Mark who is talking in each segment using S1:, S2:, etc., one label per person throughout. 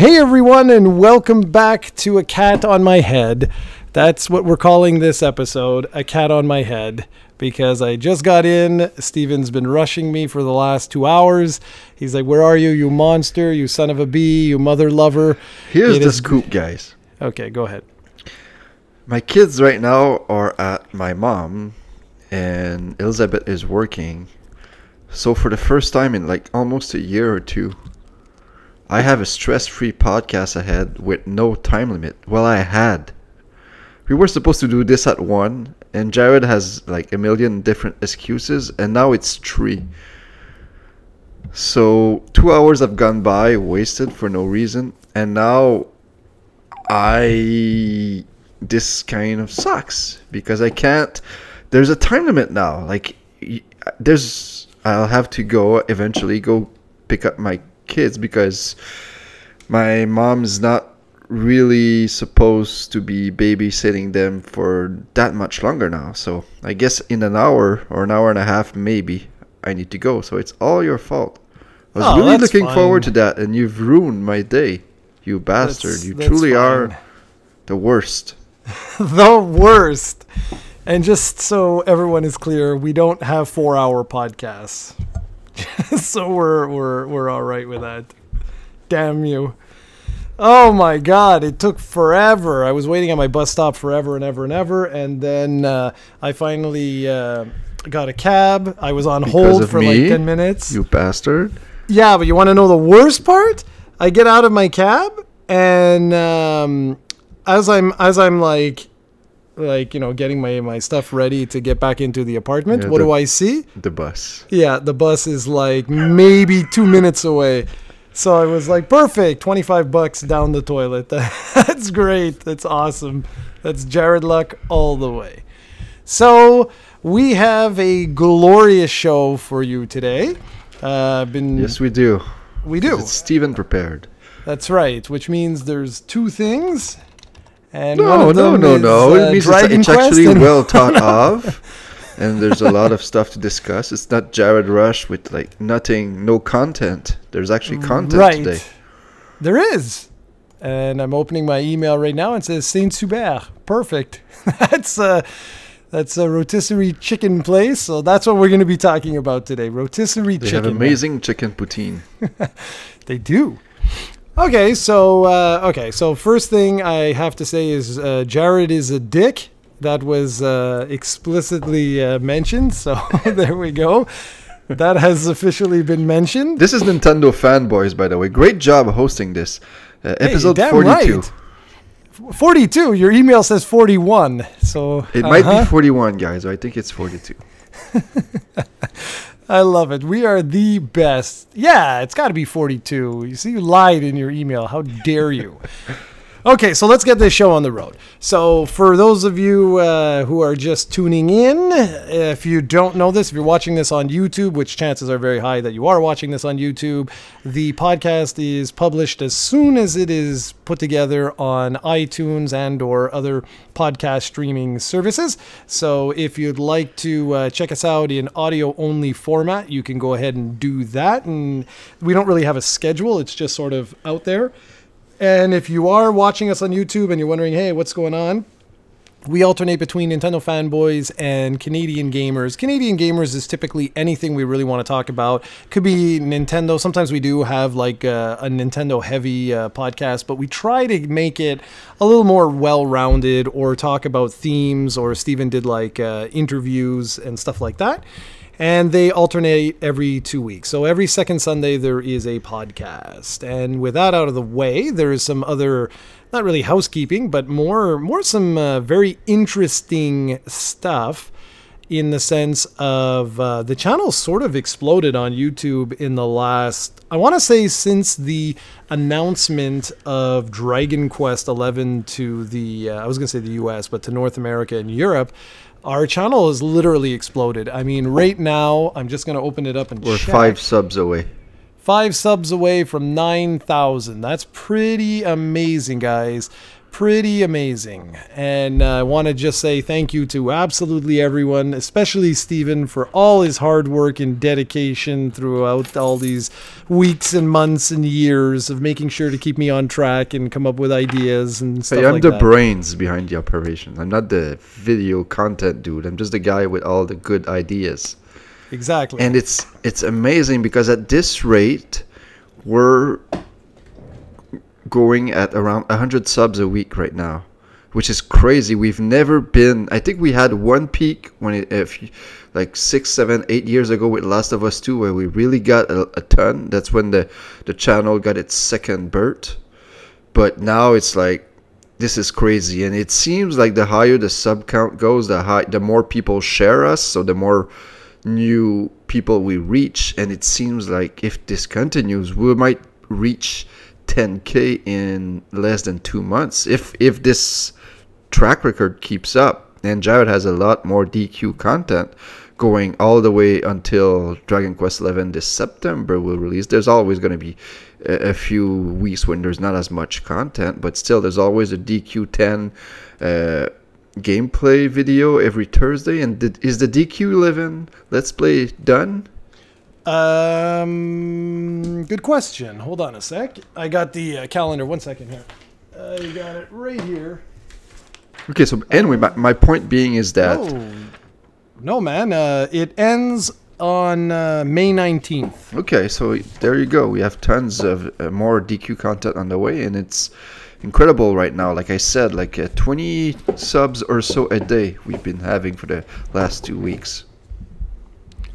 S1: Hey everyone, and welcome back to A Cat on My Head. That's what we're calling this episode, A Cat on My Head, because I just got in. Steven's been rushing me for the last 2 hours. He's like, where are you, you monster, you son of a bee, you mother lover.
S2: Here's the scoop, guys.
S1: Okay, go ahead.
S2: My kids right now are at my mom, and Elizabeth is working. So for the first time in like almost a year or two, I have a stress-free podcast ahead with no time limit. Well, I had. We were supposed to do this at 1, and Jared has like a million different excuses, and now it's 3. So 2 hours have gone by, wasted for no reason, and now this kind of sucks because I can't. There's a time limit now. Like I'll have to eventually go pick up my kids because my mom's not really supposed to be babysitting them for that much longer now. So I guess in an hour or an hour and a half maybe I need to go. So it's all your fault. I was really looking forward to that, and you've ruined my day, you bastard. You truly are the worst.
S1: The worst. And just so everyone is clear, we don't have 4-hour podcasts. So we're all right with that. Damn you. Oh my God, it took forever. I was waiting at my bus stop forever and ever and ever, and then I finally got a cab. I was on hold for like 10 minutes.
S2: You bastard. Yeah,
S1: but you want to know the worst part? I get out of my cab, and as I'm like getting my stuff ready to get back into the apartment, what do I see?
S2: The bus. Yeah,
S1: the bus is like maybe 2 minutes away. So I was like, perfect, $25 down the toilet. That's great. That's awesome. That's Jared luck all the way. So we have a glorious show for you today.
S2: Yes, we do.
S1: We do.
S2: It's Steven prepared.
S1: That's right, which means there's 2 things. And
S2: no. It means it's actually well thought of, and there's a lot of stuff to discuss. It's not Jared Rush with like no content. There's actually content today.
S1: There is. And I'm opening my email right now and it says Saint-Hubert. Perfect. That's a rotisserie chicken place. So that's what we're going to be talking about today. Rotisserie chicken.
S2: They have amazing chicken poutine.
S1: They do. Okay, so first thing I have to say is Jared is a dick. That was explicitly mentioned, so there we go. That has officially been mentioned.
S2: This is Nintendo Fanboyz, by the way. Great job hosting this. Episode 42.
S1: Right. 42? Your email says 41. So
S2: it might be 41, guys. I think it's 42.
S1: I love it. We are the best. Yeah, it's got to be 42. You see, you lied in your email. How dare you? Okay, so let's get this show on the road. So for those of you who are just tuning in, if you don't know this, if you're watching this on YouTube, which chances are very high that you are watching this on YouTube, the podcast is published as soon as it is put together on iTunes and or other podcast streaming services. So if you'd like to check us out in audio-only format, you can go ahead and do that. And we don't really have a schedule. It's just sort of out there. And if you are watching us on YouTube and you're wondering, hey, what's going on? We alternate between Nintendo Fanboyz and Canadian Gamers. Canadian Gamers is typically anything we really want to talk about. Could be Nintendo. Sometimes we do have like a Nintendo-heavy podcast, but we try to make it a little more well-rounded or talk about themes, or Steven did like interviews and stuff like that. And they alternate every 2 weeks. So every second Sunday, there is a podcast. And with that out of the way, there is some other, not really housekeeping, but more some very interesting stuff in the sense of the channel sort of exploded on YouTube in the last, I want to say since the announcement of Dragon Quest XI to the, I was going to say the US, but to North America and Europe. Our channel has literally exploded. I mean, right now, I'm just going to open it up and
S2: We're
S1: check.
S2: 5 subs away.
S1: 5 subs away from 9,000. That's pretty amazing, guys. pretty amazing. And I want to just say thank you to absolutely everyone, especially Steven, for all his hard work and dedication throughout all these weeks and months and years of making sure to keep me on track and come up with ideas and stuff
S2: I'm
S1: like
S2: the
S1: that.
S2: brains behind the operation. I'm not the video content dude. I'm just the guy with all the good ideas.
S1: Exactly.
S2: And it's amazing because at this rate, we're going at around 100 subs a week right now, which is crazy. We've never been. I think we had one peak when like 6, 7, 8 years ago with Last of Us 2, where we really got a ton. That's when the channel got its second birth. But now it's like, this is crazy, and it seems like the higher the sub count goes, the more people share us, so the more new people we reach. And it seems like if this continues, we might reach 10K in less than 2 months if this track record keeps up. And Jared has a lot more DQ content going all the way until Dragon Quest XI this September will release. There's always going to be a few weeks when there's not as much content, but still there's always a DQ 10 gameplay video every Thursday. And is the DQ 11 Let's Play done?
S1: Good question. Hold on a sec. I got the calendar. 1 second here. You got it right here.
S2: Okay, so anyway, my point being is that...
S1: No, man. It ends on May 19th.
S2: Okay, so there you go. We have tons of more DQ content on the way, and it's incredible right now. Like I said, like 20 subs or so a day we've been having for the last 2 weeks.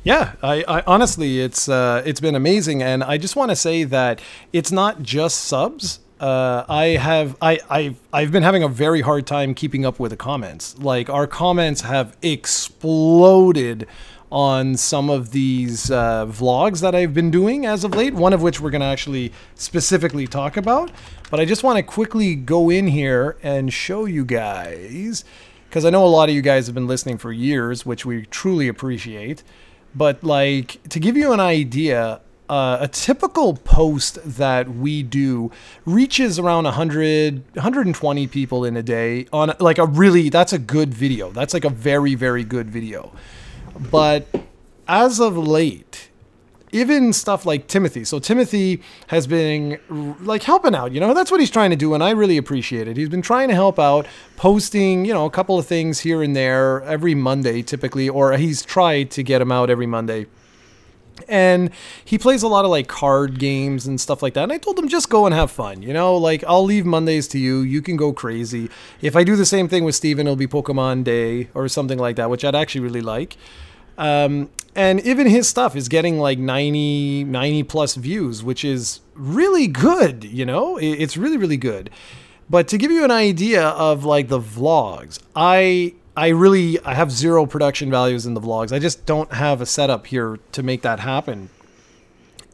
S1: Yeah, I honestly, it's been amazing, and I just want to say that it's not just subs. I've been having a very hard time keeping up with the comments. Like, our comments have exploded on some of these vlogs that I've been doing as of late, one of which we're going to actually specifically talk about. But I just want to quickly go in here and show you guys, because I know a lot of you guys have been listening for years, which we truly appreciate. But, like, to give you an idea, a typical post that we do reaches around 120 people in a day on, like, that's a good video. That's like a very, very good video. But as of late, even stuff like Timothy. So Timothy has been like helping out, that's what he's trying to do. And I really appreciate it. He's been trying to help out, posting, a couple of things here and there every Monday typically, or he's tried to get them out every Monday. And he plays a lot of like card games and stuff like that. And I told him, just go and have fun. Like, I'll leave Mondays to you. You can go crazy. If I do the same thing with Steven, it'll be Pokemon Day or something like that, which I'd actually really like. And even his stuff is getting like 90 plus views, which is really good. It's really, really good. But to give you an idea of like the vlogs, I have zero production values in the vlogs. I just don't have a setup here to make that happen.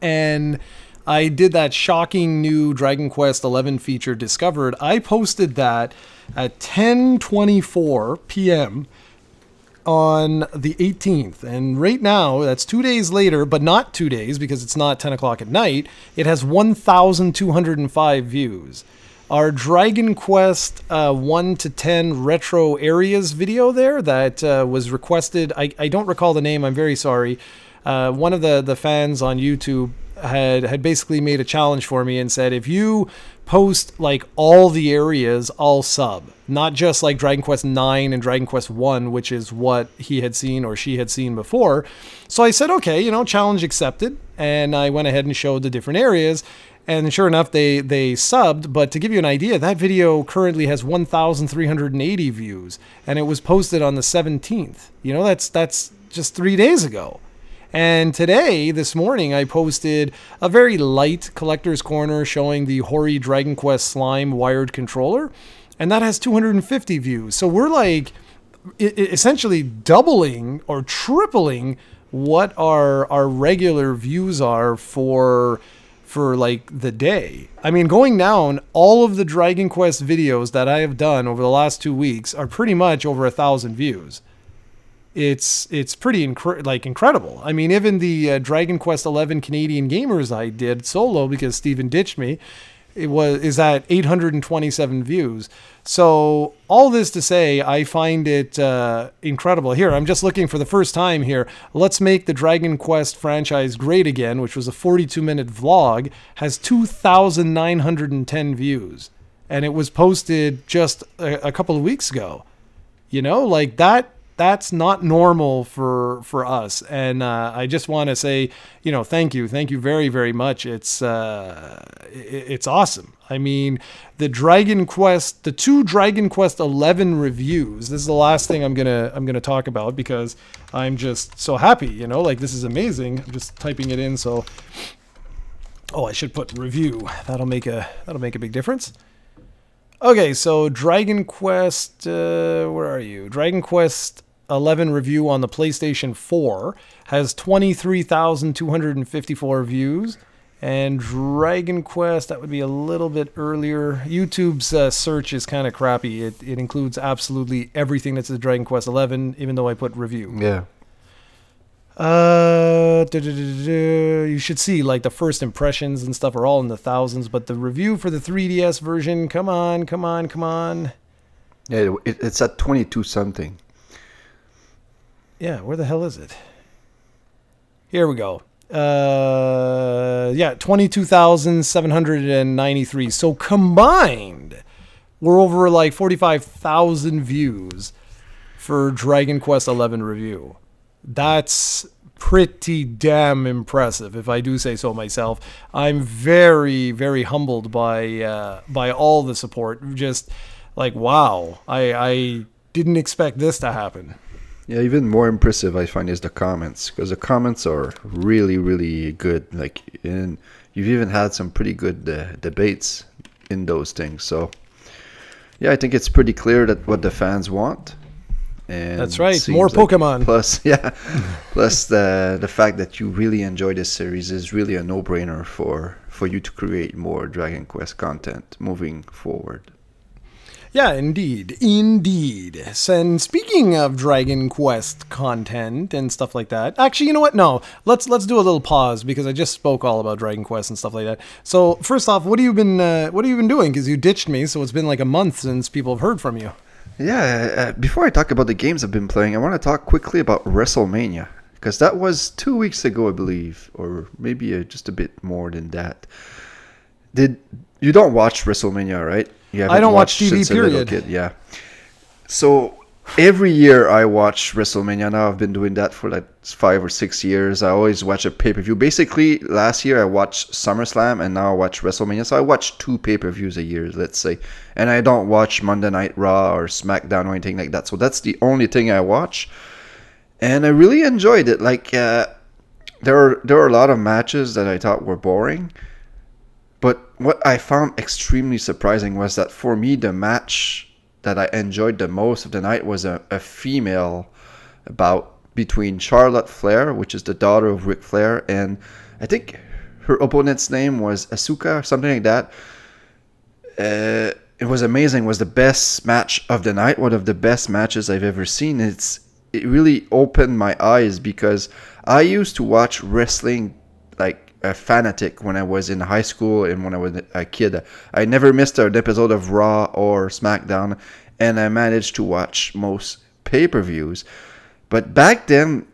S1: And I did that shocking new Dragon Quest XI feature, Discovered. I posted that at 10:24 p.m. on the 18th. And right now, that's 2 days later, but not 2 days because it's not 10 o'clock at night. It has 1,205 views. Our Dragon Quest 1 to 10 retro areas video there that was requested. I don't recall the name. I'm very sorry. One of the fans on YouTube had basically made a challenge for me and said, if you post like all the areas, I'll sub. Not just like Dragon Quest 9 and Dragon Quest 1, which is what he had seen or she had seen before. So I said, okay, challenge accepted. And I went ahead and showed the different areas. And sure enough, they subbed. But to give you an idea, that video currently has 1,380 views. And it was posted on the 17th. That's just 3 days ago. And today, this morning, I posted a very light collector's corner showing the Hori Dragon Quest Slime wired controller. And that has 250 views. So we're like essentially doubling or tripling what our regular views are for like the day. I mean, going down, all of the Dragon Quest videos that I have done over the last 2 weeks are pretty much over 1,000 views. It's pretty incredible. I mean, even the Dragon Quest XI Canadian Gamers I did solo because Steven ditched me, is at 827 views. So all this to say, I find it incredible. Here, I'm just looking for the first time here. Let's Make the Dragon Quest franchise great again, which was a 42-minute vlog, has 2,910 views. And it was posted just a couple of weeks ago. You know, like that's not normal for us. And I just want to say, you know, thank you very, very much. It's awesome. I mean, the two Dragon Quest 11 reviews. This is the last thing I'm gonna talk about because I'm just so happy. You know, like this is amazing. I'm just typing it in. So, I should put review. That'll make a big difference. Okay, so Dragon Quest, where are you? Dragon Quest 11 review on the PlayStation 4 has 23,254 views. And Dragon Quest, that would be a little bit earlier. YouTube's search is kind of crappy. It includes absolutely everything that's a Dragon Quest 11, even though I put review.
S2: Yeah.
S1: You should see like the first impressions and stuff are all in the thousands, but the review for the 3DS version, come on.
S2: Yeah, it's at 22 something.
S1: Yeah, where the hell is it? Here we go. 22,793. So combined, we're over like 45,000 views for Dragon Quest 11 review. That's pretty damn impressive, if I do say so myself. I'm very, very humbled by all the support. Just like, wow, I didn't expect this to happen.
S2: Yeah, even more impressive I find is the comments, because the comments are really, really good. Like, and you've even had some pretty good debates in those things. So, yeah, I think it's pretty clear that what the fans want. And
S1: that's right, more Pokemon.
S2: Plus the fact that you really enjoy this series is really a no-brainer for you to create more Dragon Quest content moving forward.
S1: Yeah, indeed. And speaking of Dragon Quest content and stuff like that, actually, you know what? No, let's do a little pause because I just spoke all about Dragon Quest and stuff like that. So first off, what have you been doing? Because you ditched me, so it's been like a month since people have heard from you.
S2: Yeah, before I talk about the games I've been playing, I want to talk quickly about Wrestlemania, because that was 2 weeks ago, I believe, or maybe just a bit more than that. You don't watch Wrestlemania, right?
S1: I don't watch TV, period.
S2: Kid, yeah. So every year I watch Wrestlemania. Now I've been doing that for like 5 or 6 years. I always watch a pay-per-view. Basically, last year I watched SummerSlam and now I watch Wrestlemania. So I watch 2 pay-per-views a year, let's say. And I don't watch Monday Night Raw or SmackDown or anything like that. So that's the only thing I watch. And I really enjoyed it. Like, there are a lot of matches that I thought were boring. But what I found extremely surprising was that for me, the match that I enjoyed the most of the night was a female bout between Charlotte Flair, which is the daughter of Ric Flair, and I think her opponent's name was Asuka or something like that. It was amazing. It was the best match of the night, one of the best matches I've ever seen. It really opened my eyes because I used to watch wrestling like a fanatic when I was in high school and when I was a kid. I never missed an episode of Raw or SmackDown, and I managed to watch most pay-per-views. But back then,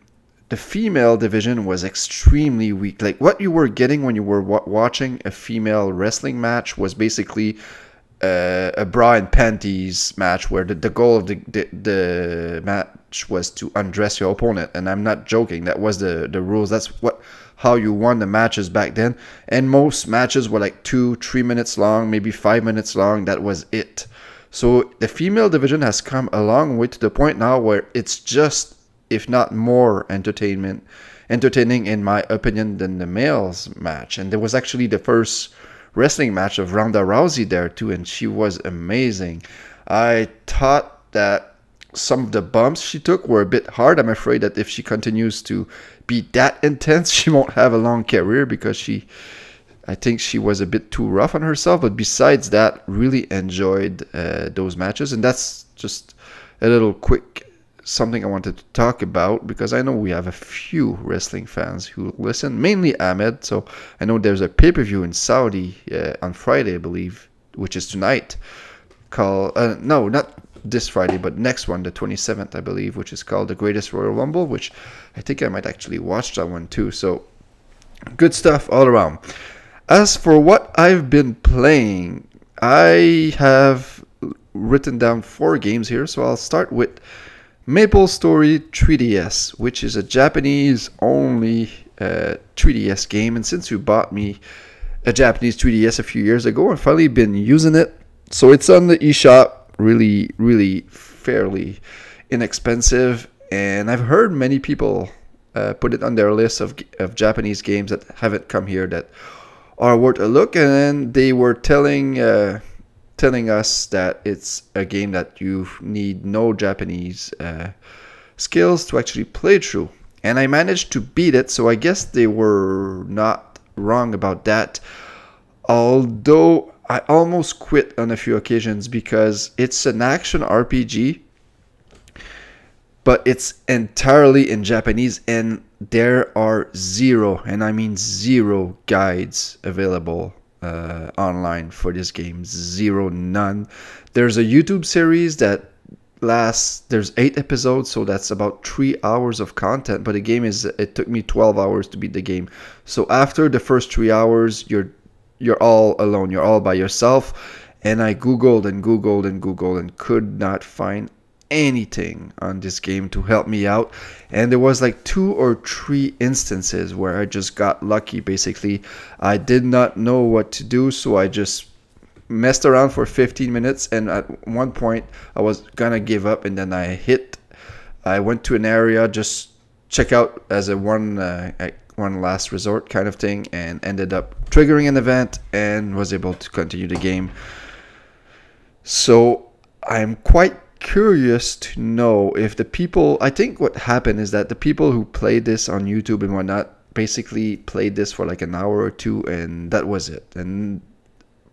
S2: the female division was extremely weak. Like, what you were getting when you were watching a female wrestling match was basically a bra and panties match where the goal of the match was to undress your opponent. And I'm not joking. That was the rules. That's how you won the matches back then. And most matches were like 2-3 minutes long, maybe 5 minutes long. That was it. So the female division has come a long way to the point now where it's just, if not more, entertaining in my opinion than the males match. And there was actually the first wrestling match of Ronda Rousey there too, and she was amazing. I thought that some of the bumps she took were a bit hard. I'm afraid that if she continues to be that intense, she won't have a long career because I think she was a bit too rough on herself. But besides that, really enjoyed those matches. And that's just a little quick something I wanted to talk about because I know we have a few wrestling fans who listen, mainly Ahmed. So I know there's a pay-per-view in Saudi on Friday, I believe, which is tonight. No, not this Friday, but next one, the 27th, I believe, which is called The Greatest Royal Rumble, which I think I might actually watch that one too. So good stuff all around. As for what I've been playing, I have written down 4 games here. So I'll start with Maple Story 3DS, which is a Japanese-only 3DS game. And since you bought me a Japanese 3DS a few years ago, I've finally been using it. So it's on the eShop, really, really fairly inexpensive. And I've heard many people put it on their list of Japanese games that haven't come here that are worth a look. And they were telling us that it's a game that you need no Japanese skills to actually play through. And I managed to beat it, so I guess they were not wrong about that. Although I almost quit on a few occasions because it's an action RPG, but it's entirely in Japanese, and there are 0, and I mean 0 guides available online for this game. 0, none. There's a YouTube series that there's 8 episodes, so that's about 3 hours of content, but it took me 12 hours to beat the game. So after the first 3 hours, you're all alone, you're all by yourself. And I googled and could not find anything on this game to help me out. And there was like 2 or 3 instances where I just got lucky. Basically, I did not know what to do, so I just messed around for 15 minutes, and at one point I was gonna give up, and then I went to an area just check out as a one last resort kind of thing, and ended up triggering an event and was able to continue the game. So I'm quite curious to know if the people, I think what happened is that the people who played this on YouTube and whatnot basically played this for like an hour or 2, and that was it. And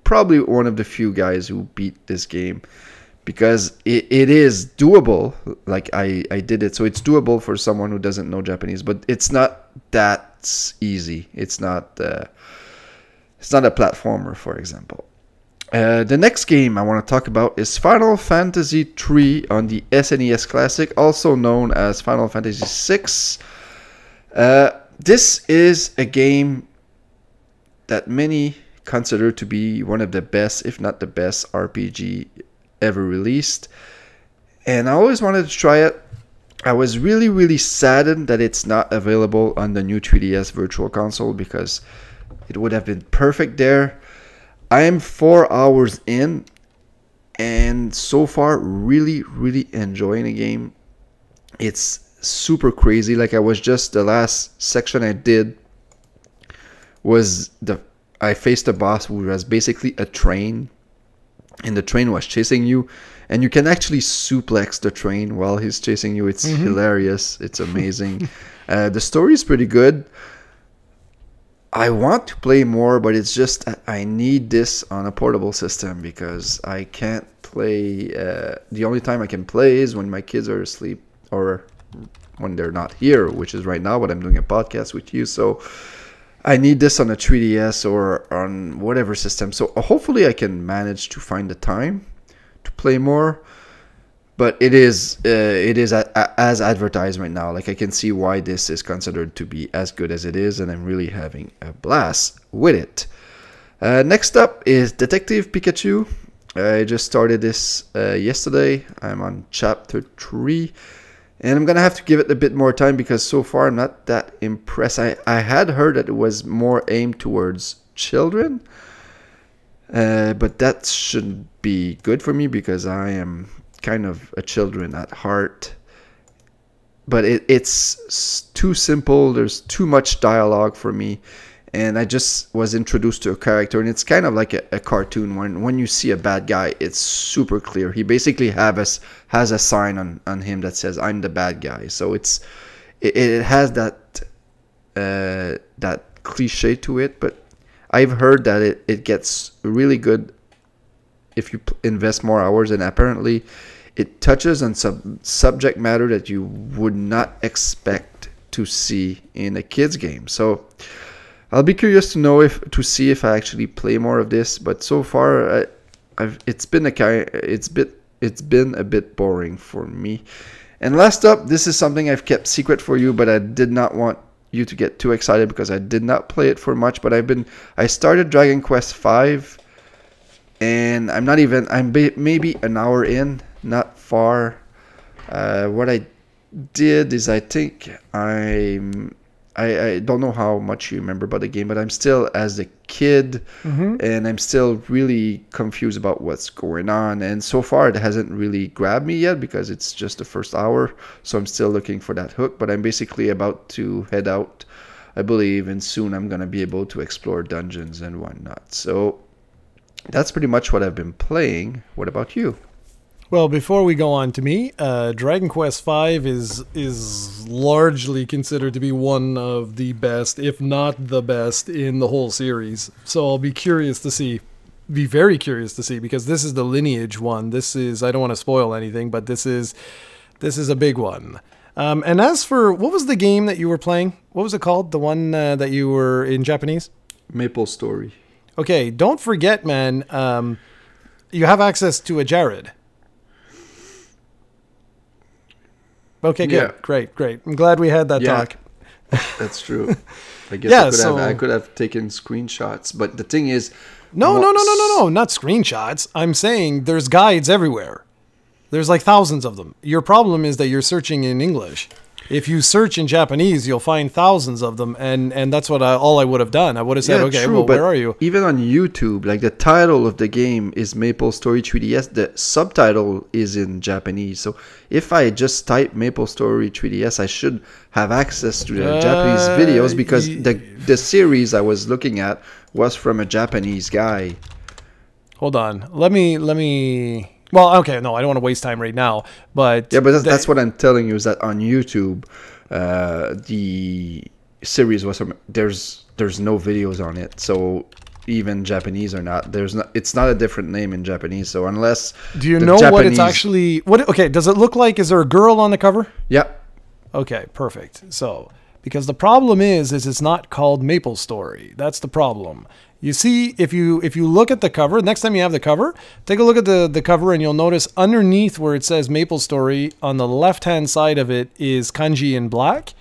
S2: probably one of the few guys who beat this game, because it is doable. Like I did it, so it's doable for someone who doesn't know Japanese, but it's not that easy. It's not a platformer, for example. The next game I want to talk about is Final Fantasy III on the SNES Classic, also known as Final Fantasy VI. This is a game that many consider to be one of the best, if not the best, RPG ever released. And I always wanted to try it. I was really, really saddened that it's not available on the new 3DS Virtual Console, because it would have been perfect there. I am 4 hours in, and so far really, really enjoying the game. It's super crazy. Like the last section I did was I faced a boss who was basically a train, and the train was chasing you, and you can actually suplex the train while he's chasing you. It's hilarious. It's amazing. The story is pretty good. I want to play more, but it's just I need this on a portable system, because I can't play. The only time I can play is when my kids are asleep or when they're not here, which is right now, but I'm doing a podcast with you. So I need this on a 3DS or on whatever system. So hopefully I can manage to find the time to play more. But it is as advertised right now. Like, I can see why this is considered to be as good as it is, and I'm really having a blast with it. Next up is Detective Pikachu. I just started this yesterday. I'm on chapter 3. And I'm going to have to give it a bit more time, because so far I'm not that impressed. I had heard that it was more aimed towards children. But that shouldn't be good for me, because I am kind of a children at heart. But it's too simple. There's too much dialogue for me. And I just was introduced to a character, and it's kind of like a cartoon. When you see a bad guy, it's super clear. He basically has a sign on him that says, "I'm the bad guy." So it has that cliche to it. But I've heard that it gets really good if you invest more hours, and apparently it touches on some subject matter that you would not expect to see in a kids game. So I'll be curious to see if I actually play more of this. But so far, it's been a bit boring for me. And last up, this is something I've kept secret for you, but I did not want you to get too excited because I did not play it for much. But I started Dragon Quest V, and I'm maybe an hour in, not far. What I did is I think I don't know how much you remember about the game, but I'm still as a kid, and I'm still really confused about what's going on. And so far, it hasn't really grabbed me yet because it's just the first hour, so I'm still looking for that hook. But I'm basically about to head out, I believe, and soon I'm going to be able to explore dungeons and whatnot. So that's pretty much what I've been playing. What about you?
S1: Well, before we go on to me, Dragon Quest V is largely considered to be one of the best, if not the best, in the whole series. So I'll be very curious to see, because this is the lineage one. This is, I don't want to spoil anything, but this is a big one. And as for, what was the game that you were playing? What was it called? The one that you were in Japanese?
S2: Maple Story.
S1: Okay, don't forget, man, you have access to a Jared. Okay, good. Yeah. Great. I'm glad we had that talk.
S2: That's true. I guess I could have taken screenshots, but the thing is...
S1: No, not screenshots. I'm saying there's guides everywhere. There's like thousands of them. Your problem is that you're searching in English. If you search in Japanese, you'll find thousands of them, and that's what all I would have done. I would have said, okay, true, well, where are you?
S2: Even on YouTube, like the title of the game is Maple Story 3DS. The subtitle is in Japanese. So if I just type Maple Story 3DS, I should have access to the Japanese videos, because the series I was looking at was from a Japanese guy.
S1: Hold on. Let me... Well, okay, no, I don't want to waste time right now, but...
S2: Yeah, but that's what I'm telling you, is that on YouTube, the series was from... There's no videos on it, so even Japanese or not, it's not a different name in Japanese, so unless...
S1: Do you know what it's actually... Okay, does it look like... Is there a girl on the cover?
S2: Yeah.
S1: Okay, perfect. So, because the problem is it's not called Maple Story. That's the problem. You see, if you look at the cover, next time you have the cover, take a look at the cover, and you'll notice underneath where it says Maple Story, on the left-hand side of it is kanji in black.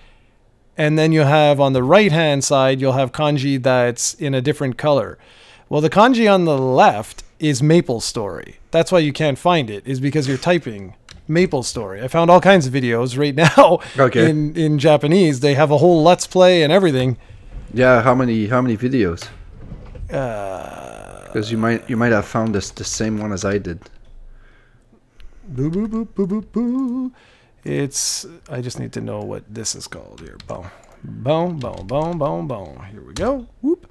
S1: And then you have on the right-hand side, you'll have kanji that's in a different color. Well, the kanji on the left is Maple Story. That's why you can't find it, is because you're typing Maple Story. I found all kinds of videos right now in Japanese. They have a whole Let's Play and everything.
S2: Yeah, how many videos? Because you might have found the same one as I did.
S1: Boo boo boo boo boo boo. I just need to know what this is called here. Boom, boom, boom, boom, boom, boom. Here we go. Whoop.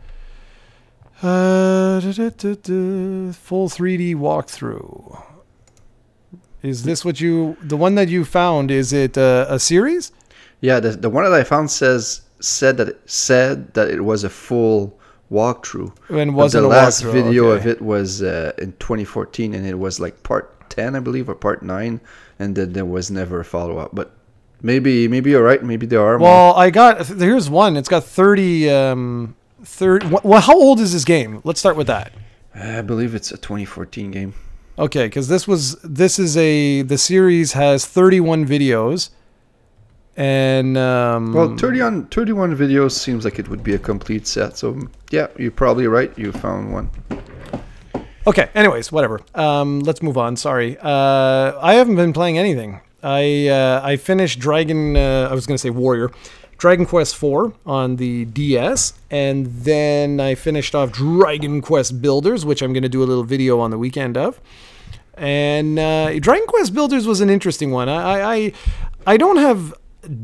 S1: Full 3D walkthrough. Is this the one that you found? Is it a series? Yeah,
S2: the one that I found said that it was a full walkthrough.
S1: And was
S2: the last video of it was in 2014, and it was like part 10, I believe, or part 9, and then there was never a follow-up. But maybe you're right. Maybe there are more.
S1: Well, here's one. It's got 30. Well, how old is this game? Let's start with that.
S2: I believe it's a 2014 game.
S1: Okay, because the series has 31 videos. And
S2: well, 31 videos seems like it would be a complete set. So yeah, you're probably right. You found one.
S1: Okay. Anyways, whatever. Let's move on. Sorry. I haven't been playing anything. I finished I was going to say Warrior, Dragon Quest IV on the DS, and then I finished off Dragon Quest Builders, which I'm going to do a little video on the weekend of. And Dragon Quest Builders was an interesting one. I don't have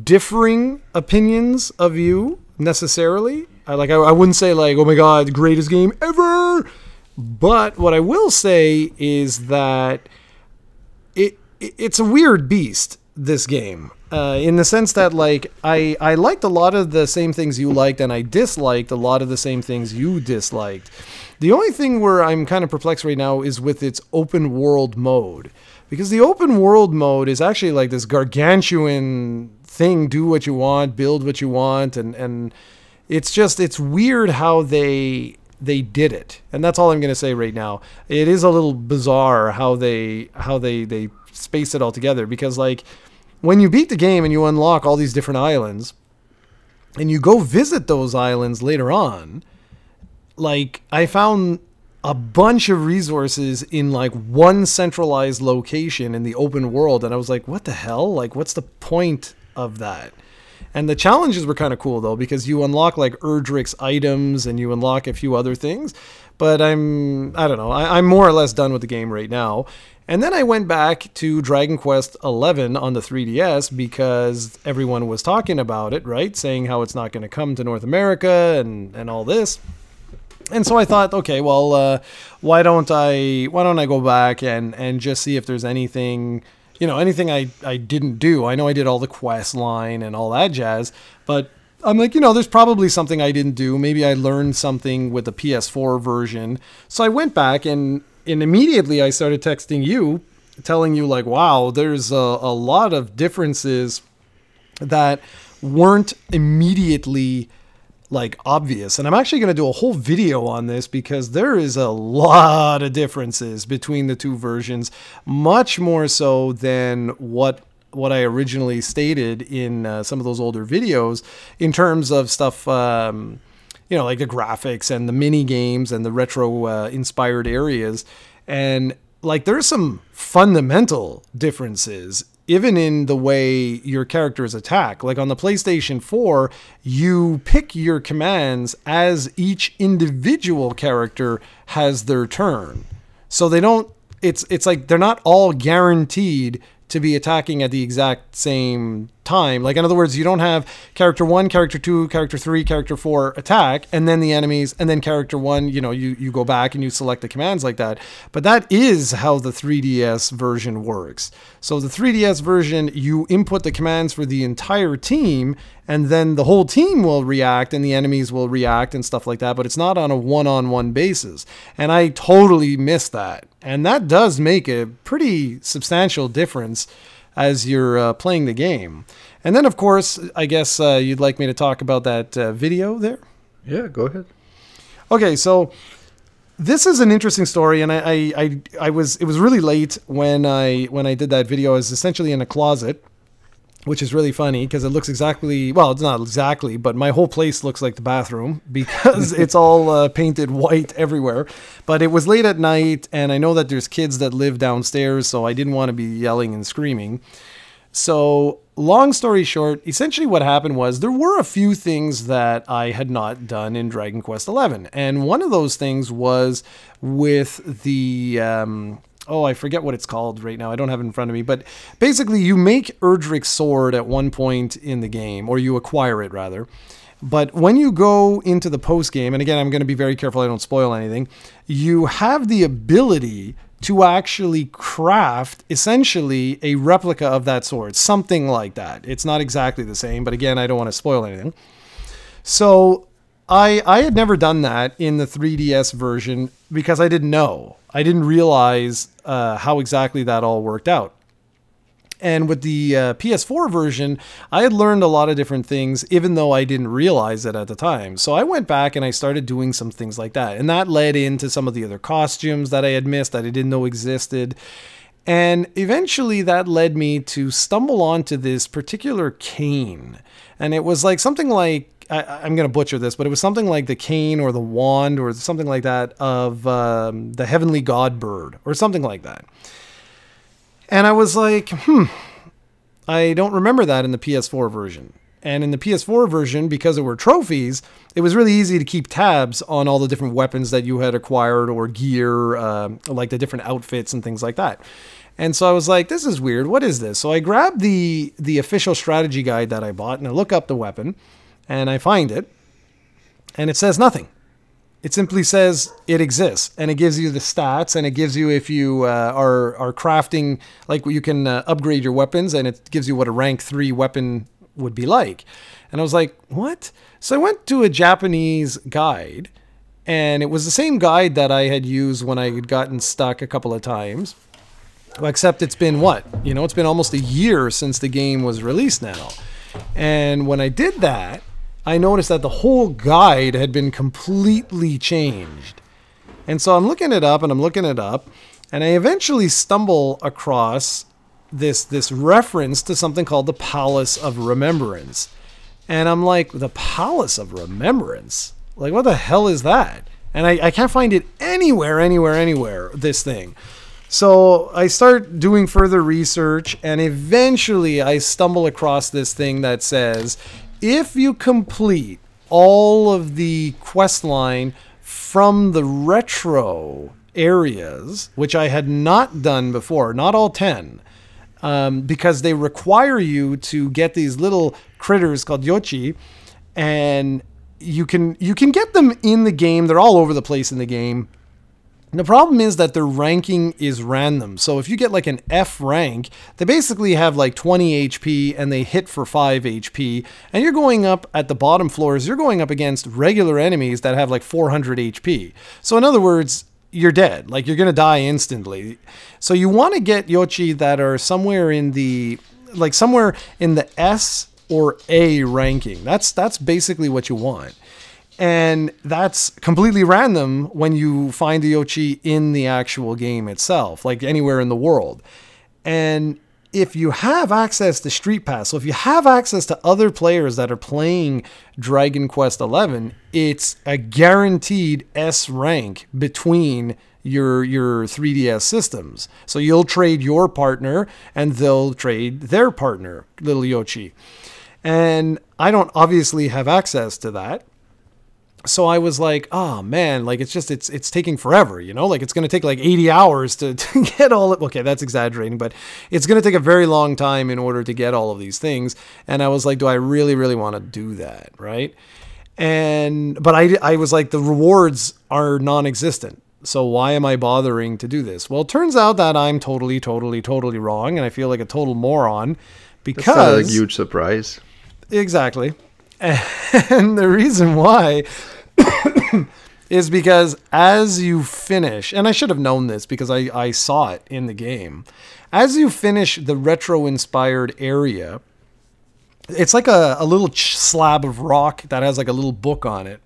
S1: differing opinions of you necessarily. I wouldn't say like, oh my god, the greatest game ever. But what I will say is that it's a weird beast, this game, in the sense that like I liked a lot of the same things you liked, and I disliked a lot of the same things you disliked. The only thing where I'm kind of perplexed right now is with its open world mode. Because the open world mode is actually like this gargantuan thing, do what you want, build what you want, and it's weird how they did it. And that's all I'm going to say right now. It is a little bizarre how they space it all together, because like when you beat the game and you unlock all these different islands and you go visit those islands later on, like I found a bunch of resources in like one centralized location in the open world, and I was like, what the hell? Like, what's the point of that? And the challenges were kind of cool though, because you unlock like Erdrick's items and you unlock a few other things. But I don't know. I'm more or less done with the game right now. And then I went back to Dragon Quest XI on the 3DS because everyone was talking about it, right? Saying how it's not going to come to North America and all this. And so I thought, okay, well, why don't I go back and just see if there's anything, anything I didn't do. I know I did all the quest line and all that jazz, but I'm like, there's probably something I didn't do. Maybe I learned something with the PS4 version. So I went back and immediately I started texting you, telling you like, wow, there's a lot of differences that weren't immediately like obvious. And I'm actually going to do a whole video on this because there is a lot of differences between the two versions, much more so than what I originally stated in some of those older videos in terms of stuff, like the graphics and the mini games and the retro inspired areas. And like there's some fundamental differences even in the way your characters attack. Like on the PlayStation 4, you pick your commands as each individual character has their turn. So they don't, it's like they're not all guaranteed to be attacking at the exact same time. Like in other words, you don't have character 1, character 2, character 3, character 4 attack, and then the enemies, and then character 1, you go back and you select the commands like that. But that is how the 3DS version works. So the 3DS version, you input the commands for the entire team, and then the whole team will react and the enemies will react and stuff like that, but it's not on a one-on-one basis. And I totally missed that. And that does make a pretty substantial difference as you're playing the game. And then, of course, I guess you'd like me to talk about that video there?
S2: Yeah, go ahead.
S1: Okay, so this is an interesting story, and it was really late when I did that video. I was essentially in a closet, which is really funny because it looks exactly, well, it's not exactly, but my whole place looks like the bathroom because it's all painted white everywhere. But it was late at night, and I know that there's kids that live downstairs, so I didn't want to be yelling and screaming. So long story short, essentially what happened was there were a few things that I had not done in Dragon Quest XI. And one of those things was with the... I forget what it's called right now. I don't have it in front of me. But basically, you make Erdrick's sword at one point in the game, or you acquire it, rather. But when you go into the post-game, and again, I'm going to be very careful I don't spoil anything, you have the ability to actually craft, essentially, a replica of that sword. Something like that. It's not exactly the same, but again, I don't want to spoil anything. So I had never done that in the 3DS version because I didn't know. I didn't realize how exactly that all worked out. And with the PS4 version, I had learned a lot of different things, even though I didn't realize it at the time. So I went back and I started doing some things like that. And that led into some of the other costumes that I had missed that I didn't know existed. And eventually that led me to stumble onto this particular cane. And it was like something like, I'm going to butcher this, but it was something like the cane or the wand or something like that of the heavenly god bird or something like that. And I was like, I don't remember that in the PS4 version. And in the PS4 version, because there were trophies, it was really easy to keep tabs on all the different weapons that you had acquired or gear, like the different outfits and things like that. And so I was like, this is weird. What is this? So I grabbed the official strategy guide that I bought and I look up the weapon. And I find it, and it says nothing. It simply says it exists, and it gives you the stats, and it gives you if you are crafting, like you can upgrade your weapons, and it gives you what a rank 3 weapon would be like. And I was like, what? So I went to a Japanese guide, And it was the same guide that I had used when I had gotten stuck a couple of times. Except it's been what? You know, it's been almost a year since the game was released now. And when I did that, I noticed that the whole guide had been completely changed. And so I'm looking it up and I'm looking it up. And I eventually stumble across this reference to something called the Palace of Remembrance. And I'm like, the Palace of Remembrance? Like, what the hell is that? And I can't find it anywhere, this thing. So I start doing further research, and eventually I stumble across this thing that says, if you complete all of the quest line from the retro areas, which I had not done before, not all 10, because they require you to get these little critters called yochi, and you can get them in the game. They're all over the place in the game. And the problem is that their ranking is random. So if you get like an F rank, they basically have like 20 HP and they hit for 5 HP. And you're going up at the bottom floors, you're going up against regular enemies that have like 400 HP. So in other words, you're dead. Like, you're going to die instantly. So you want to get yochi that are somewhere in the S or A ranking. That's basically what you want. And that's completely random when you find the yochi in the actual game itself, like anywhere in the world. And if you have access to Street Pass, so if you have access to other players that are playing Dragon Quest XI, it's a guaranteed S rank between your 3DS systems. So you'll trade your partner and they'll trade their partner, little yochi. And I don't obviously have access to that. So I was like, oh man, like it's taking forever, you know, like it's going to take like 80 hours to get all of, okay, that's exaggerating, but it's going to take a very long time in order to get all of these things. And I was like, do I really, really want to do that? Right. But I was like, the rewards are non-existent. So why am I bothering to do this? Well, it turns out that I'm totally wrong. And I feel like a total moron because
S2: that's not a huge surprise.
S1: Exactly. And the reason why is because as you finish, and I should have known this because I saw it in the game, as you finish the retro-inspired area, it's like a little slab of rock that has like a little book on it.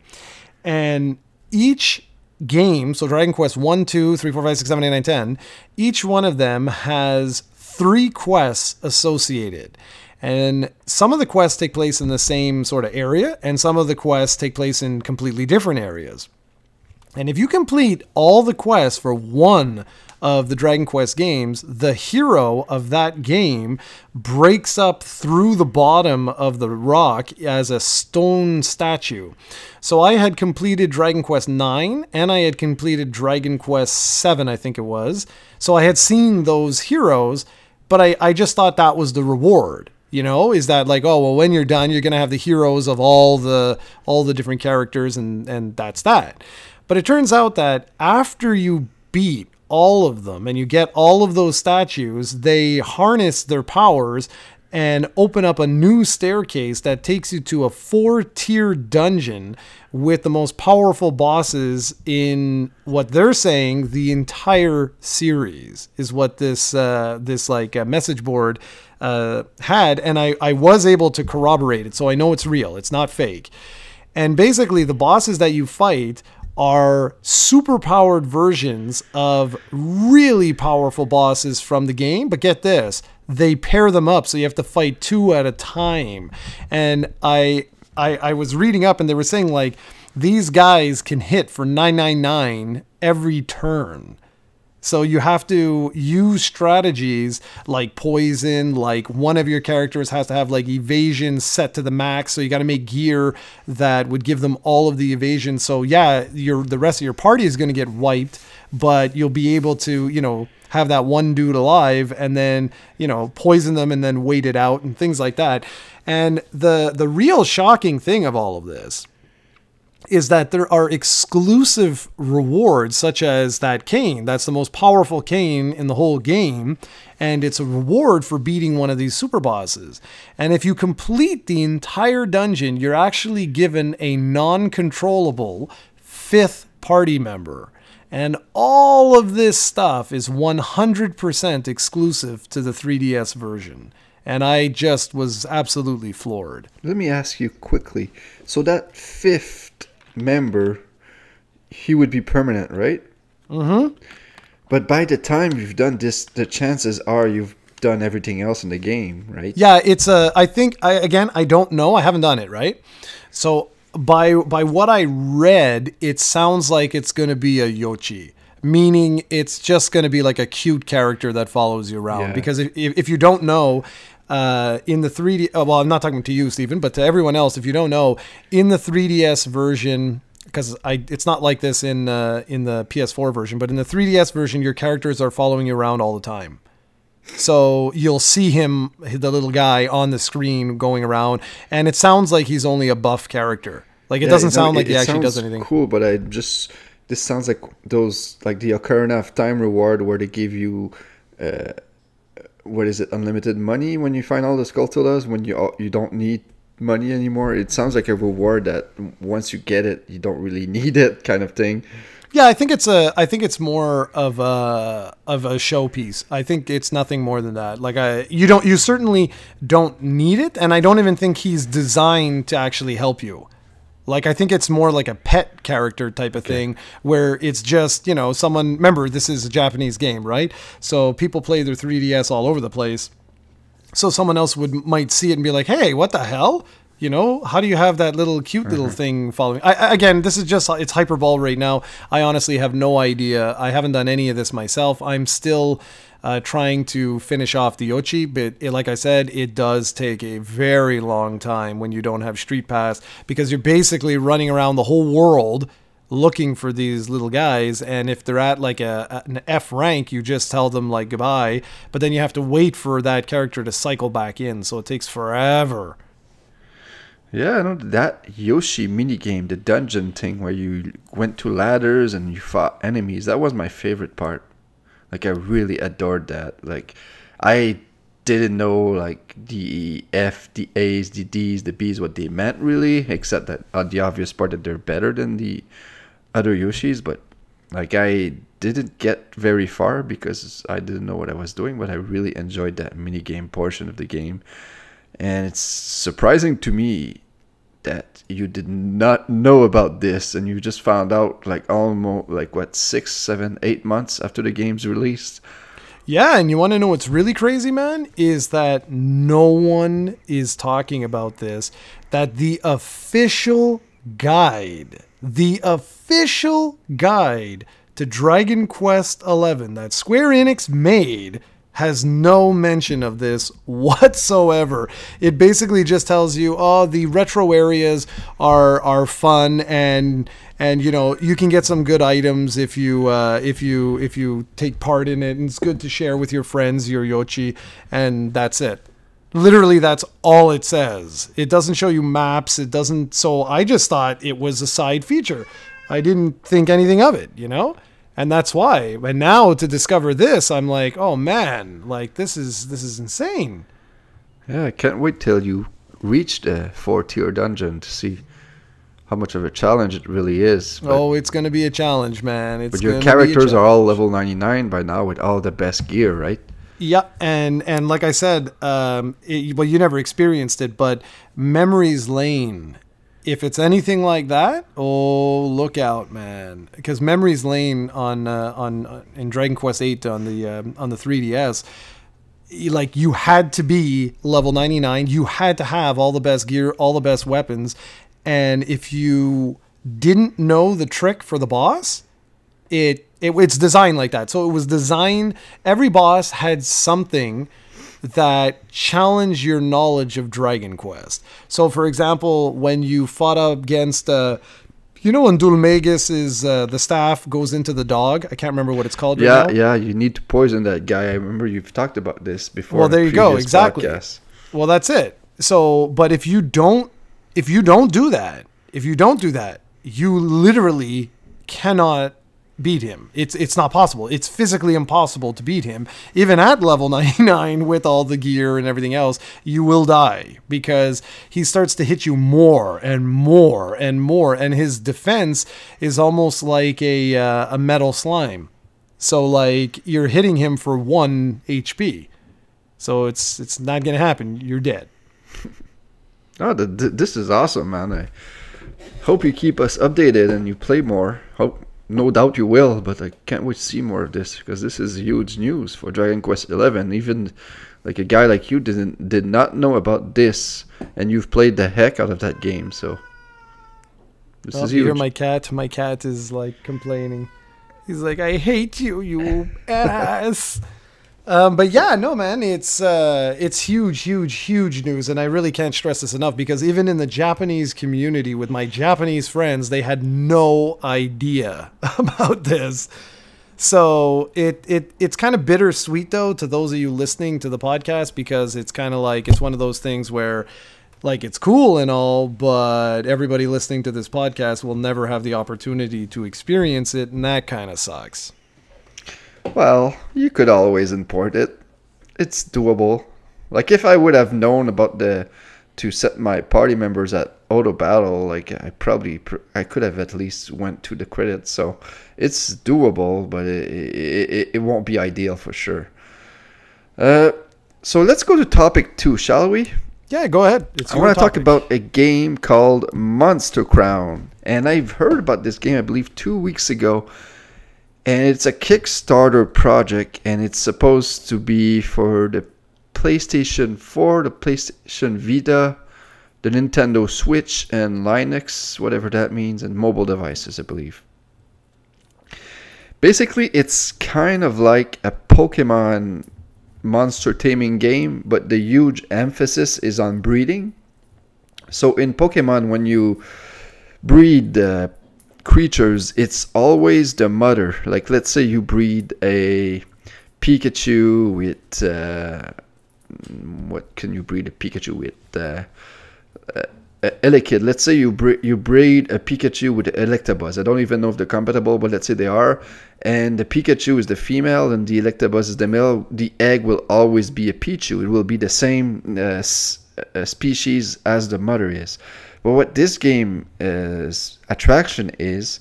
S1: And each game, so Dragon Quest 1, 2, 3, 4, 5, 6, 7, 8, 9, 10, each one of them has 3 quests associated. And some of the quests take place in the same sort of area, and some of the quests take place in completely different areas. And if you complete all the quests for one of the Dragon Quest games, the hero of that game breaks up through the bottom of the rock as a stone statue. So I had completed Dragon Quest 9 and I had completed Dragon Quest 7, I think it was. So I had seen those heroes, but I just thought that was the reward. You know, is that like, oh, well, when you're done, you're going to have the heroes of all the different characters, and that's that. But it turns out that after you beat all of them and you get all of those statues, they harness their powers and open up a new staircase that takes you to a 4-tier dungeon with the most powerful bosses in what they're saying the entire series is what this message board had, and I was able to corroborate it, so I know it's real. It's not fake. And basically, the bosses that you fight are super powered versions of really powerful bosses from the game. But get this, they pair them up, so you have to fight 2 at a time. And I was reading up, and they were saying like these guys can hit for 999 every turn. So you have to use strategies like poison, like one of your characters has to have like evasion set to the max. So you got to make gear that would give them all of the evasion. So yeah, the rest of your party is going to get wiped, but you'll be able to, you know, have that one dude alive and then, you know, poison them and then wait it out and things like that. And the real shocking thing of all of this is that there are exclusive rewards such as that cane. That's the most powerful cane in the whole game. And it's a reward for beating one of these super bosses. And if you complete the entire dungeon, you're actually given a non-controllable 5th party member. And all of this stuff is 100% exclusive to the 3DS version. And I just was absolutely floored.
S2: Let me ask you quickly. So that 5th member, he would be permanent, right?
S1: Mm-hmm.
S2: But by the time you've done this, the chances are you've done everything else in the game, right?
S1: Yeah, it's I think I don't know. I haven't done it, right? So by what I read, it sounds like it's going to be a Yoshi, meaning it's just going to be like a cute character that follows you around.
S2: Yeah.
S1: Because if you don't know, in the 3D, well, I'm not talking to you, Stephen, but to everyone else, if you don't know, in the 3DS version, because it's not like this in the PS4 version, but in the 3DS version, your characters are following you around all the time. So you'll see him, the little guy, on the screen going around, and it sounds like he's only a buff character. Like it doesn't sound like he actually does anything.
S2: Cool, but this sounds like those, like the Ocarina of Time reward where they give you, what is it, unlimited money when you find all the Skulltulas when you don't need money anymore. It sounds like a reward that once you get it, you don't really need it, kind of thing.
S1: Yeah, I think it's more of a showpiece. I think it's nothing more than that. Like you certainly don't need it, and I don't even think he's designed to actually help you. Like I think it's more like a pet character type of thing where it's just, someone, remember this is a Japanese game, right? So people play their 3DS all over the place. So someone else might see it and be like, "Hey, what the hell? How do you have that little cute little thing following?" Again, this is just, it's hyperbole right now. I honestly have no idea. I haven't done any of this myself. I'm still trying to finish off the Yoshi, but like I said, it does take a very long time when you don't have Street Pass, because you're basically running around the whole world looking for these little guys, and if they're at like an F rank, you just tell them like goodbye, but then you have to wait for that character to cycle back in, so it takes forever.
S2: Yeah, I know that Yoshi minigame, the dungeon thing where you went to ladders and you fought enemies, that was my favorite part. Like I really adored that. Like I didn't know like the F, the A's, the D's, the B's, what they meant really, except that the obvious part that they're better than the other Yoshis, but like I didn't get very far because I didn't know what I was doing, but I really enjoyed that minigame portion of the game. And it's surprising to me that you did not know about this and you just found out like almost like what, 6, 7, 8 months after the game's released.
S1: Yeah, and you want to know what's really crazy, man, is that no one is talking about this, that the official guide to Dragon Quest XI that Square Enix made has no mention of this whatsoever. It basically just tells you, the retro areas are fun, and you can get some good items if you take part in it, and it's good to share with your friends, your Yoshi, and that's it. Literally, that's all it says. It doesn't show you maps. It doesn't. So I just thought it was a side feature. I didn't think anything of it, And that's why. And now to discover this, I'm like, oh man, like this is insane.
S2: Yeah, I can't wait till you reach the 4-tier dungeon to see how much of a challenge it really is.
S1: But, it's going to be a challenge, man.
S2: But your characters are all level 99 by now with all the best gear, right?
S1: Yeah, and like I said, you never experienced it, but Memories Lane, if it's anything like that, look out, man! Because Memories Lane in Dragon Quest VIII on the 3DS, like you had to be level 99. You had to have all the best gear, all the best weapons, and if you didn't know the trick for the boss, it's designed like that. So it was designed. Every boss had something that challenge your knowledge of Dragon Quest. So, for example, when you fought up against, when Dulmagus is the staff goes into the dog. I can't remember what it's called.
S2: Yeah, yeah. You need to poison that guy. I remember you've talked about this before.
S1: Well, there you go. Exactly. Podcasts. Well, that's it. So, but if you don't do that, you literally cannot beat him. It's not possible. It's physically impossible to beat him. Even at level 99 with all the gear and everything else, you will die because he starts to hit you more and more and more, and his defense is almost like a metal slime. So like you're hitting him for 1 HP. So it's not going to happen. You're dead.
S2: Oh, this is awesome, man. I hope you keep us updated and you play more. No doubt you will, but I can't wait to see more of this because this is huge news for Dragon Quest XI. Even like a guy like you did not know about this, and you've played the heck out of that game. So this is huge.
S1: You hear my cat? My cat is like complaining. He's like, "I hate you, you ass." But yeah, no, man, it's huge news, and I really can't stress this enough because even in the Japanese community with my Japanese friends, they had no idea about this. So it's kind of bittersweet though to those of you listening to the podcast because it's kind of like it's one of those things where like it's cool and all, but everybody listening to this podcast will never have the opportunity to experience it, and that kind of sucks.
S2: Well, you could always import it. It's doable. Like if I would have known about to set my party members at auto battle, like I could have at least went to the credits. So it's doable, but it won't be ideal for sure. So let's go to topic 2, shall we?
S1: Yeah, go ahead.
S2: I want to talk about a game called Monster Crown, and I've heard about this game I believe 2 weeks ago. And it's a Kickstarter project, and it's supposed to be for the PlayStation 4, the PlayStation Vita, the Nintendo Switch, and Linux, whatever that means, and mobile devices, I believe. Basically, it's kind of like a Pokemon monster taming game, but the huge emphasis is on breeding. So in Pokemon, when you breed creatures, it's always the mother. Like let's say you breed a Pikachu with what can you breed a Pikachu with? Elekid. Let's say you breed a Pikachu with Electabuzz. I don't even know if they're compatible, but let's say they are. And the Pikachu is the female and the Electabuzz is the male. The egg will always be a Pichu. It will be the same species as the mother is. But what this game's attraction is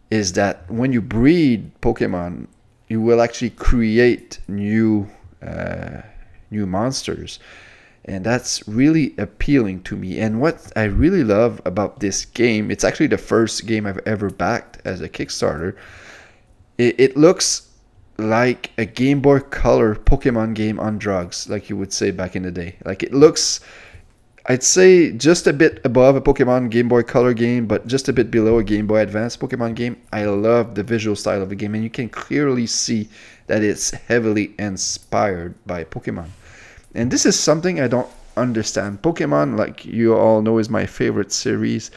S2: that when you breed Pokemon, you will actually create new monsters. And that's really appealing to me. And what I really love about this game, it's actually the first game I've ever backed as a Kickstarter. It looks like a Game Boy Color Pokemon game on drugs, like you would say back in the day. Like it looks, I'd say just a bit above a Pokemon Game Boy Color game, but just a bit below a Game Boy Advance Pokemon game. I love the visual style of the game, and you can clearly see that it's heavily inspired by Pokemon. And this is something I don't understand. Pokemon, like you all know, is my favorite series.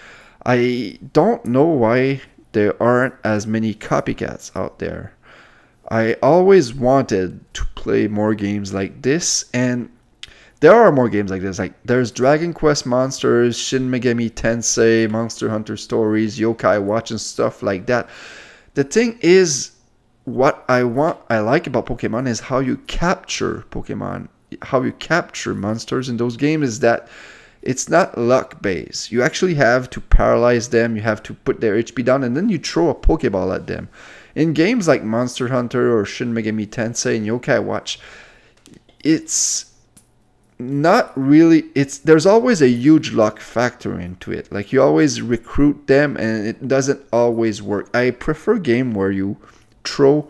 S2: I don't know why there aren't as many copycats out there. I always wanted to play more games like this, and there are more games like this. Like there's Dragon Quest Monsters, Shin Megami Tensei, Monster Hunter Stories, Yokai Watch, and stuff like that. The thing is, what I like about Pokemon is how you capture Pokemon, how you capture monsters in those games, is that it's not luck based. You actually have to paralyze them, you have to put their HP down, and then you throw a Pokeball at them. In games like Monster Hunter or Shin Megami Tensei and Yokai Watch, it's not really, there's always a huge luck factor into it. Like you always recruit them and it doesn't always work. I prefer game where you throw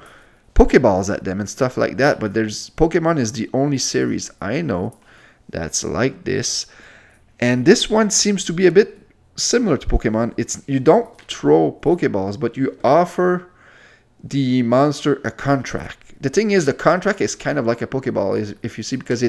S2: Pokeballs at them and stuff like that, but Pokemon is the only series I know that's like this. And this one seems to be a bit similar to Pokemon. You don't throw Pokeballs, but you offer the monster a contract. The thing is, the contract is kind of like a Pokeball, if you see, because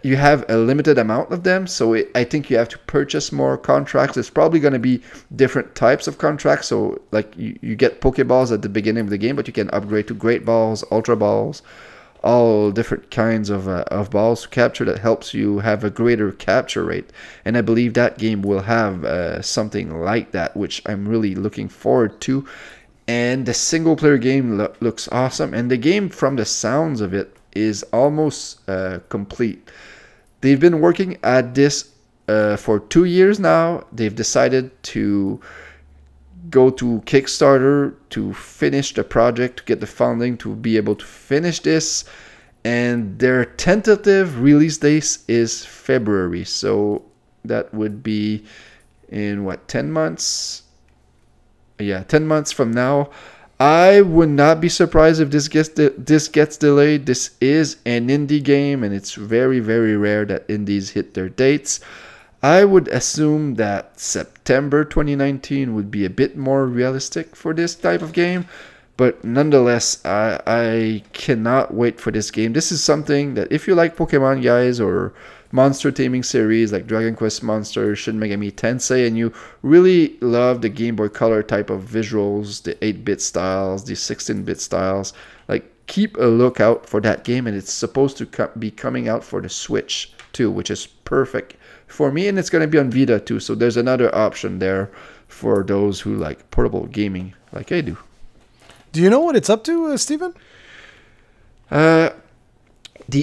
S2: you have a limited amount of them, so I think you have to purchase more contracts. There's probably going to be different types of contracts. So like you get Pokeballs at the beginning of the game, but you can upgrade to Great Balls, Ultra Balls, all different kinds of balls to capture that helps you have a greater capture rate. And I believe that game will have something like that, which I'm really looking forward to. and the single player game looks awesome, and the game, from the sounds of it, is almost complete. They've been working at this for 2 years now. They've decided to go to Kickstarter to finish the project, to get the funding to be able to finish this, and their tentative release date is February, so that would be in 10 months? Yeah, 10 months from now. I would not be surprised if this gets delayed. This is an indie game, and it's very, very rare that indies hit their dates. I would assume that September 2019 would be a bit more realistic for this type of game. But nonetheless, I cannot wait for this game. This is something that if you like Pokemon, guys, or monster taming series like Dragon Quest Monsters, Shin Megami Tensei, and you really love the Game Boy Color type of visuals, the 8-bit styles, the 16-bit styles, like, keep a lookout for that game. And it's supposed to be coming out for the Switch too, which is perfect for me, and it's going to be on Vita too, so there's another option there for those who like portable gaming like I do.
S1: Do you know what it's up to, Steven?
S2: The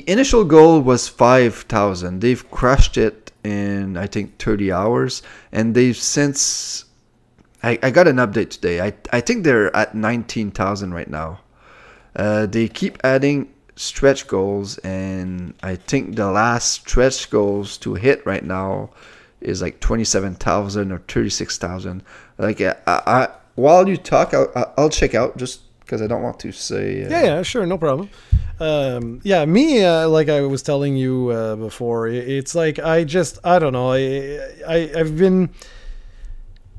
S2: initial goal was 5,000. They've crushed it in, I think, 30 hours. And they've since... I got an update today. I think they're at 19,000 right now. They keep adding stretch goals. And I think the last stretch goals to hit right now is like 27,000 or 36,000. Like, while you talk, I'll check out just because I don't want to say...
S1: Yeah, sure, no problem. Like I was telling you before, it's like I don't know.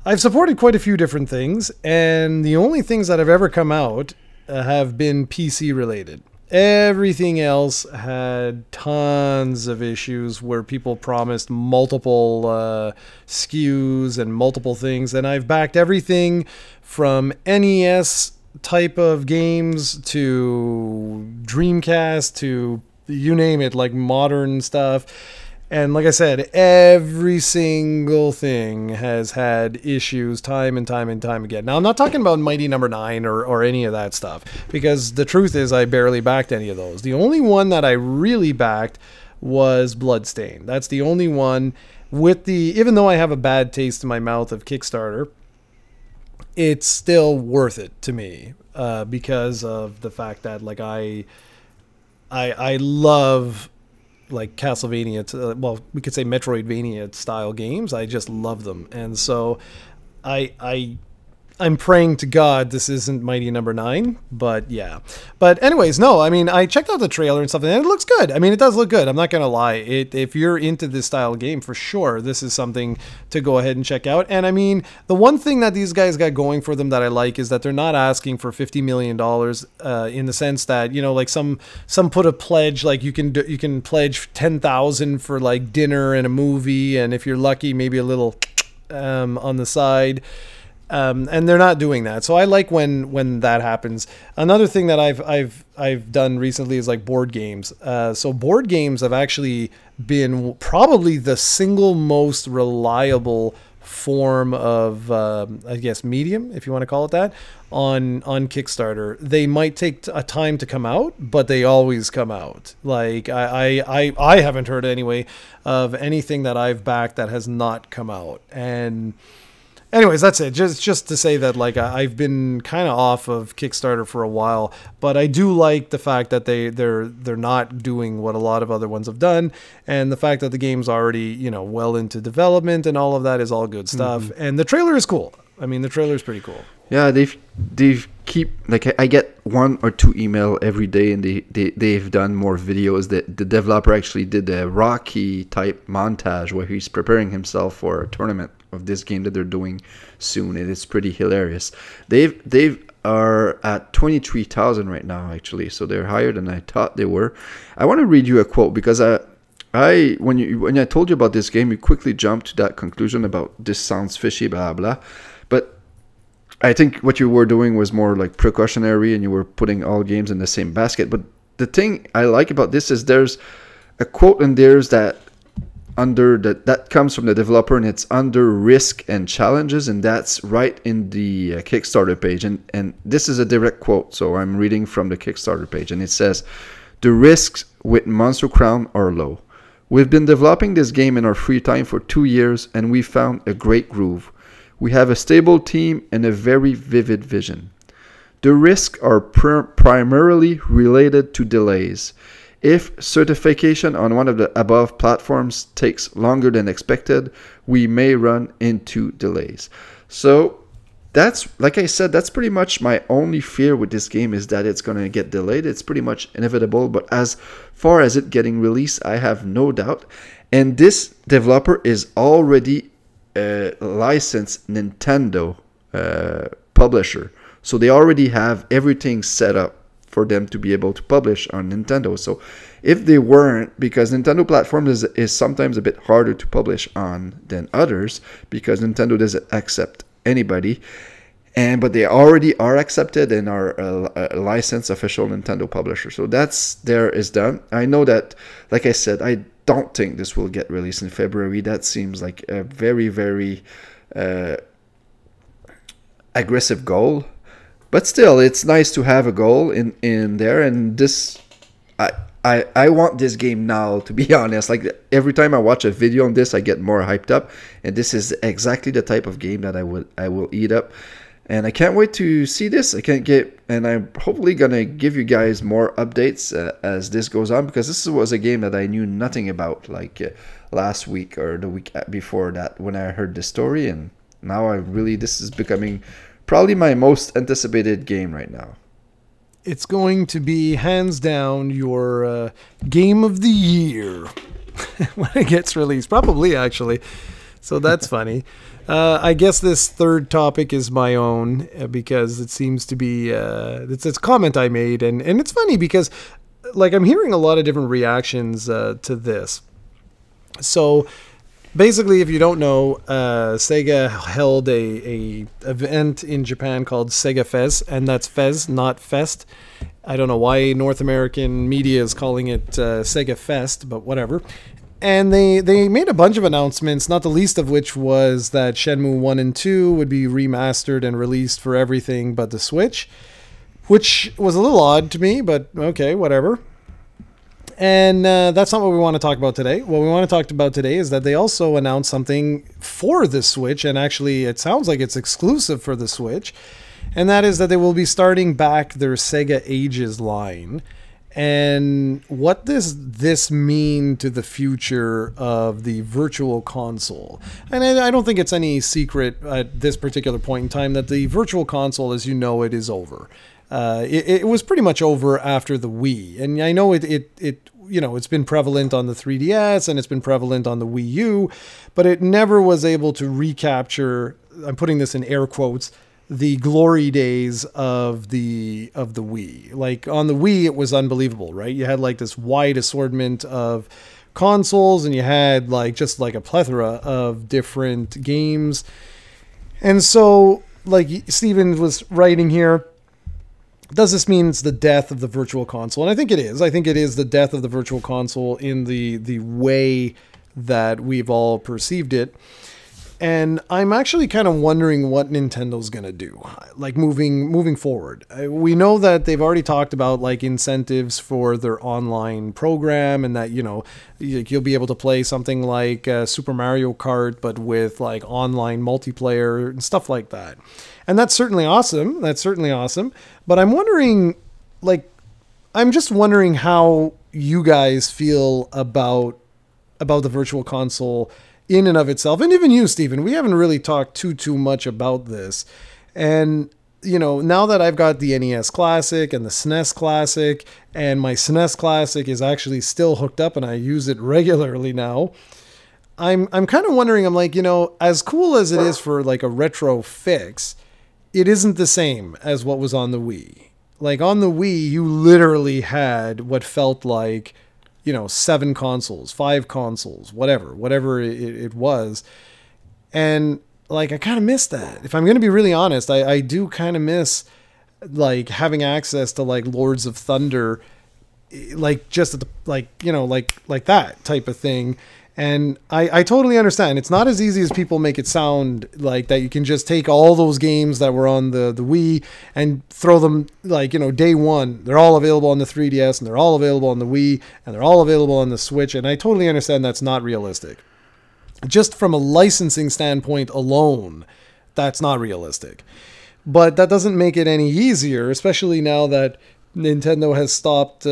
S1: I've supported quite a few different things, and the only things that have ever come out have been PC related. Everything else had tons of issues where people promised multiple SKUs and multiple things, and I've backed everything from NES type of games to Dreamcast to you name it, like modern stuff. And like I said, every single thing has had issues time and time and time again. Now, I'm not talking about Mighty Number 9 or any of that stuff, because the truth is I barely backed any of those. The only one that I really backed was Bloodstained. That's the only one with even though I have a bad taste in my mouth of Kickstarter, it's still worth it to me because of the fact that like I love like Castlevania, well, we could say Metroidvania style games. I just love them, and so I'm praying to God this isn't Mighty Number 9, but yeah. But anyways, no, I mean, I checked out the trailer and stuff, and it looks good. I mean, it does look good. I'm not going to lie. If you're into this style of game, for sure, this is something to go ahead and check out. And I mean, the one thing that these guys got going for them that I like is that they're not asking for $50 million in the sense that, you know, like some put a pledge, like you can pledge 10,000 for like dinner and a movie, and if you're lucky, maybe a little on the side. And they're not doing that, so I like when that happens. Another thing that I've done recently is like board games. So board games have actually been probably the single most reliable form of I guess medium, if you want to call it that, on Kickstarter. They might take a time to come out, but they always come out. Like I haven't heard anyway of anything that I've backed that has not come out. And anyways, that's it. Just to say that like I've been kind of off of Kickstarter for a while, but I do like the fact that they're not doing what a lot of other ones have done, and the fact that the game's already, you know, well into development and all of that is all good stuff. Mm-hmm. And the trailer is cool. I mean, the trailer is pretty cool.
S2: Yeah, they've keep like I get 1 or 2 email every day, and they've done more videos. That the developer actually did a Rocky type montage where he's preparing himself for a tournament of this game that they're doing soon, and it's pretty hilarious. They are at 23,000 right now, actually, so they're higher than I thought they were. I want to read you a quote because when I told you about this game, you quickly jumped to that conclusion about this sounds fishy, blah blah. But I think what you were doing was more like precautionary, and you were putting all games in the same basket. But the thing I like about this is there's a quote in there that under that comes from the developer, and it's under risk and challenges, and that's right in the Kickstarter page. And this is a direct quote, so I'm reading from the Kickstarter page, and it says, "The risks with Monster Crown are low. We've been developing this game in our free time for 2 years, and we found a great groove. We have a stable team and a very vivid vision. The risks are primarily related to delays. If certification on one of the above platforms takes longer than expected, we may run into delays." So that's, like I said, that's pretty much my only fear with this game, is that it's going to get delayed. It's pretty much inevitable, but as far as it getting released, I have no doubt. And this developer is already a licensed Nintendo publisher. So they already have everything set up for them to be able to publish on Nintendo. So if they weren't, because Nintendo platforms is sometimes a bit harder to publish on than others, because Nintendo doesn't accept anybody, but they already are accepted and are a licensed official Nintendo publisher. So that's there is done. I know that, like I said, I don't think this will get released in February. That seems like a very, very aggressive goal. But still, it's nice to have a goal in there, and this, I want this game now, to be honest. Like, every time I watch a video on this, I get more hyped up, and this is exactly the type of game that I will eat up, and I can't wait to see this. And I'm hopefully gonna give you guys more updates as this goes on, because this was a game that I knew nothing about, like last week or the week before that when I heard the story, and now this is becoming probably my most anticipated game right now.
S1: It's going to be hands down your game of the year when it gets released. Probably, actually. So that's funny. I guess this third topic is my own because it seems to be it's a comment I made, and it's funny because like I'm hearing a lot of different reactions to this. So basically, if you don't know, Sega held a event in Japan called Sega Fest, and that's Fez, not Fest. I don't know why North American media is calling it Sega Fest, but whatever. And they made a bunch of announcements, not the least of which was that Shenmue 1 and 2 would be remastered and released for everything but the Switch, which was a little odd to me, but okay, whatever. And that's not what we want to talk about today. What we want to talk about today is that they also announced something for the Switch, and actually it sounds like it's exclusive for the Switch, and that is that they will be starting back their Sega Ages line. And what does this mean to the future of the virtual console? And I don't think it's any secret at this particular point in time that the virtual console, as you know, it is over. It was pretty much over after the Wii, and I know it's been prevalent on the 3DS and it's been prevalent on the Wii U, but it never was able to recapture, I'm putting this in air quotes, the glory days of the Wii. Like on the Wii, it was unbelievable, right? You had like this wide assortment of consoles, and you had like just like a plethora of different games. And so, like Steven was writing here, does this mean it's the death of the virtual console? And I think it is. I think it is the death of the virtual console in the way that we've all perceived it. And I'm actually kind of wondering what Nintendo's going to do, like moving forward. We know that they've already talked about like incentives for their online program, and that, you'll be able to play something like Super Mario Kart, but with like online multiplayer and stuff like that. And that's certainly awesome. But I'm wondering, I'm just wondering how you guys feel about the virtual console in and of itself. And even you, Stephen, we haven't really talked too much about this. And, now that I've got the NES Classic and the SNES Classic, and my SNES Classic is actually still hooked up and I use it regularly now, I'm kind of wondering, I'm like, as cool as it is for like a retro fix, it isn't the same as what was on the Wii. Like on the Wii, you literally had what felt like, 7 consoles, 5 consoles, whatever it was. And like, I kind of miss that. If I'm going to be really honest, I do kind of miss like having access to like Lords of Thunder, like just at the, like that type of thing. And I totally understand. It's not as easy as people make it sound, like that you can just take all those games that were on the Wii and throw them, like, day one. They're all available on the 3DS, and they're all available on the Wii, and they're all available on the Switch. And I totally understand that's not realistic. Just from a licensing standpoint alone, that's not realistic. But that doesn't make it any easier, especially now that Nintendo has stopped...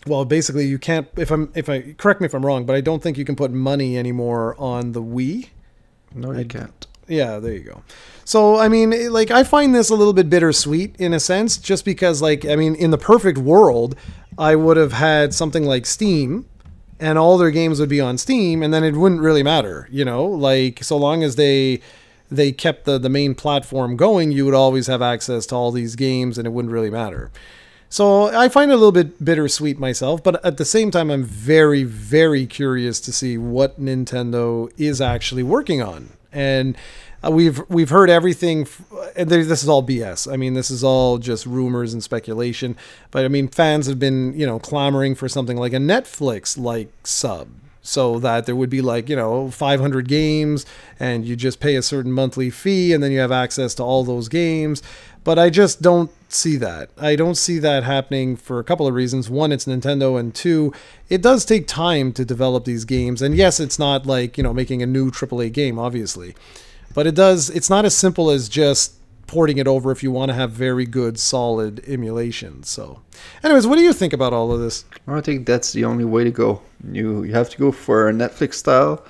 S1: well, basically, you can't. Correct me if I'm wrong, but I don't think you can put money anymore on the Wii.
S2: No, you can't.
S1: Yeah, there you go. So, I mean, I find this a little bit bittersweet in a sense, just because, in the perfect world, I would have had something like Steam, and all their games would be on Steam, and then it wouldn't really matter, so long as they kept the main platform going, you would always have access to all these games, and it wouldn't really matter. So I find it a little bit bittersweet myself, but at the same time, I'm very, very curious to see what Nintendo is actually working on. And we've heard everything, and this is all BS. I mean, this is all just rumors and speculation. But I mean, fans have been, clamoring for something like a Netflix-like sub, so that there would be 500 games, and you just pay a certain monthly fee, and then you have access to all those games. But I just don't see that. I don't see that happening for a couple of reasons. One, it's Nintendo, and two, it does take time to develop these games. And yes, it's not making a new AAA game, obviously. But it's not as simple as just porting it over if you want to have very good, solid emulation. So, anyways, what do you think about all of this?
S2: I think that's the only way to go. You have to go for a Netflix style.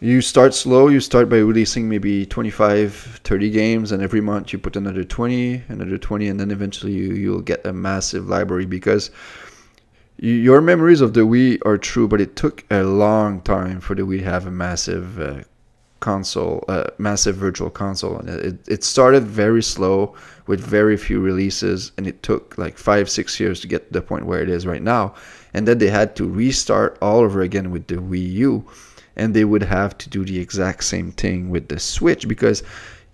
S2: You start slow. You start by releasing maybe 25, 30 games, and every month you put another 20, and then eventually you'll get a massive library, because your memories of the Wii are true, but it took a long time for the Wii to have a massive massive virtual console. And it started very slow with very few releases, and it took 5-6 years to get to the point where it is right now. And then they had to restart all over again with the Wii U. And they would have to do the exact same thing with the Switch, because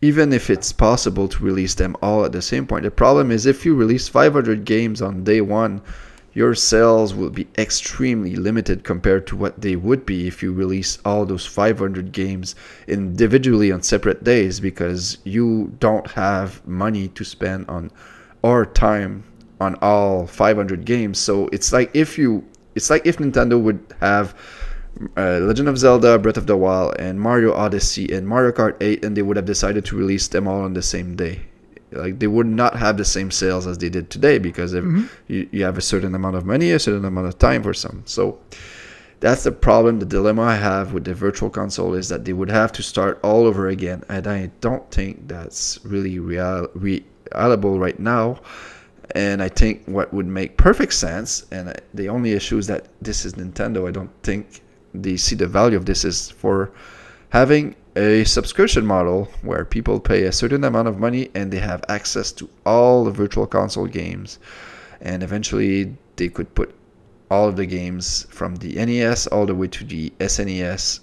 S2: even if it's possible to release them all at the same point, the problem is if you release 500 games on day one, your sales will be extremely limited compared to what they would be if you release all those 500 games individually on separate days, because you don't have money to spend on or time on all 500 games. So it's like if Nintendo would have Legend of Zelda, Breath of the Wild, and Mario Odyssey, and Mario Kart 8, and they would have decided to release them all on the same day. They would not have the same sales as they did today, because if you have a certain amount of money, a certain amount of time for some. So that's the problem. The dilemma I have with the Virtual Console is that they would have to start all over again, and I don't think that's really reliable right now. And I think what would make perfect sense, and the only issue is that this is Nintendo. I don't think they see the value of this is for having a subscription model where people pay a certain amount of money and they have access to all the Virtual Console games. And eventually they could put all of the games from the NES all the way to the SNES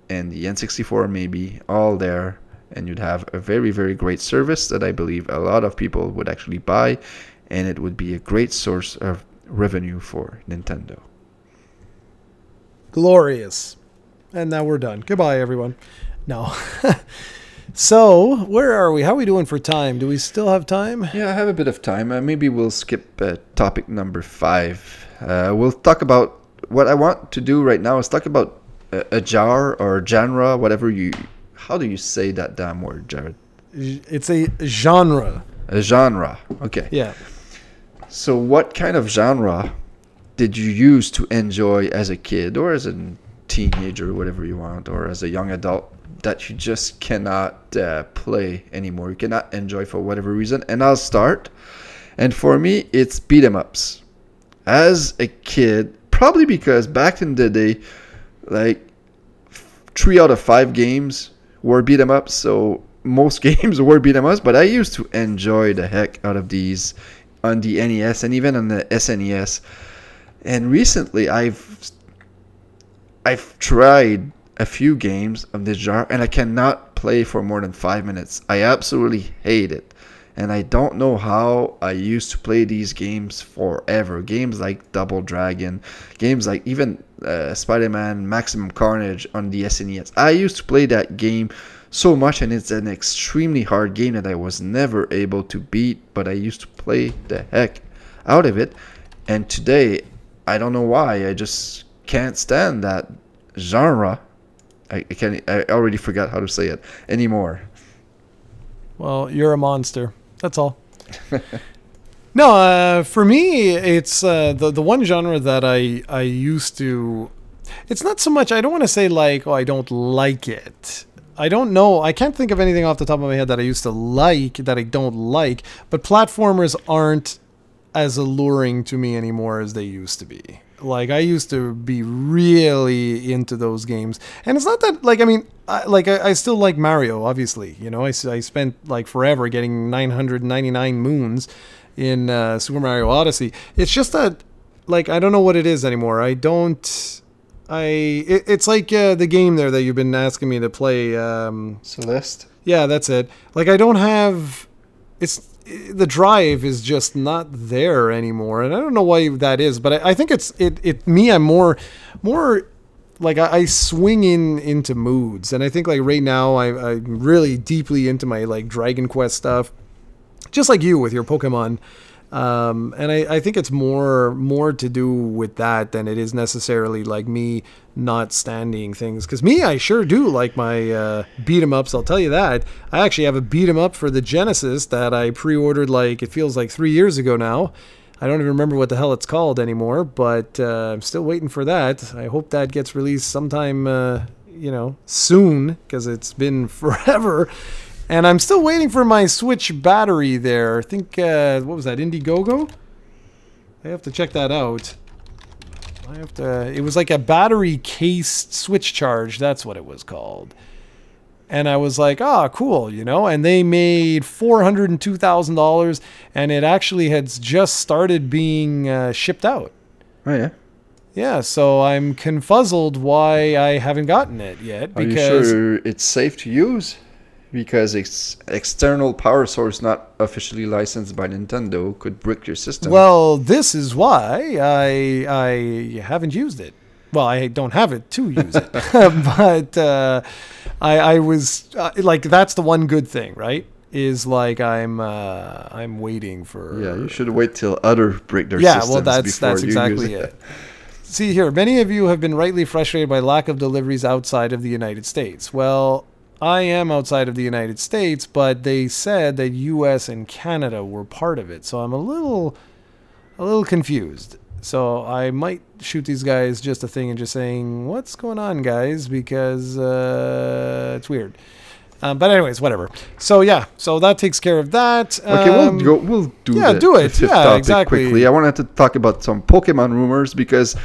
S2: and the N64 maybe all there. And you'd have a very, very great service that I believe a lot of people would actually buy. And it would be a great source of revenue for Nintendo.
S1: Glorious. And now we're done. Goodbye, everyone. No. So, where are we? How are we doing for time? Do we still have time?
S2: Yeah, I have a bit of time. Maybe we'll skip topic number 5. We'll talk about what I want to do right now is talk about a jar or genre, whatever you... How do you say that damn word, Jared?
S1: It's a genre.
S2: A genre. Okay.
S1: Yeah.
S2: So what kind of genre did you use to enjoy as a kid or as a teenager, whatever you want, or as a young adult that you just cannot play anymore? You cannot enjoy for whatever reason. And I'll start. And for me, it's beat 'em ups. As a kid, probably because back in the day, 3 out of 5 games were beat 'em ups. So most games were beat 'em ups, but I used to enjoy the heck out of these on the NES and even on the SNES. And recently I've tried a few games of this genre and I cannot play for more than 5 minutes. I absolutely hate it. And I don't know how I used to play these games forever. Games like Double Dragon, games like even Spider-Man Maximum Carnage on the SNES. I used to play that game so much, and it's an extremely hard game that I was never able to beat, but I used to play the heck out of it. And today, I don't know why, I just can't stand that genre. I already forgot how to say it anymore.
S1: Well, you're a monster. That's all. No, for me, it's the one genre that I used to. It's not so much. I don't want to say like, oh, I don't like it. I don't know. I can't think of anything off the top of my head that I used to like that I don't like. But platformers aren't as alluring to me anymore as they used to be. Like, I used to be really into those games. And it's not that, like, I mean, I still like Mario, obviously. You know, I spent, like, forever getting 999 moons in Super Mario Odyssey. It's just that, like, I don't know what it is anymore. It's like the game there that you've been asking me to play.
S2: Celeste?
S1: Yeah, that's it. Like, I don't have... the drive is just not there anymore, and I don't know why that is, but I think it's me. I'm more like I swing into moods, and I think like right now I'm really deeply into my like Dragon Quest stuff, just like you with your Pokemon. And I think it's more to do with that than it is necessarily like me not standing things. Because me, I sure do like my beat 'em ups. I'll tell you that. I actually have a beat 'em up for the Genesis that I pre-ordered like it feels like 3 years ago now. I don't even remember what the hell it's called anymore, but I'm still waiting for that. I hope that gets released sometime soon, because it's been forever. And I'm still waiting for my Switch battery there. I think, what was that, Indiegogo? I have to check that out. It was like a battery cased Switch charge. That's what it was called. And I was like, oh, cool, you know. And they made $402,000, and it actually had just started being shipped out.
S2: Oh, yeah?
S1: Yeah, so I'm confuzzled why I haven't gotten it yet.
S2: Because... Are you sure it's safe to use? Because its external power source not officially licensed by Nintendo could brick your system.
S1: Well, this is why I haven't used it. Well, I don't have it to use it. But I was like, that's the one good thing, right? Is like I'm waiting for...
S2: Yeah, you should wait till other brick their systems before you use it. Yeah, well, that's exactly it.
S1: See here, many of you have been rightly frustrated by lack of deliveries outside of the United States. Well, I am outside of the United States, but they said that US and Canada were part of it. So I'm a little confused. So I might shoot these guys just a thing and just saying, what's going on, guys? Because it's weird. But anyways, whatever. So yeah, so that takes care of that.
S2: Okay, we'll do
S1: it. Yeah, exactly.
S2: Quickly. I wanted to talk about some Pokemon rumors because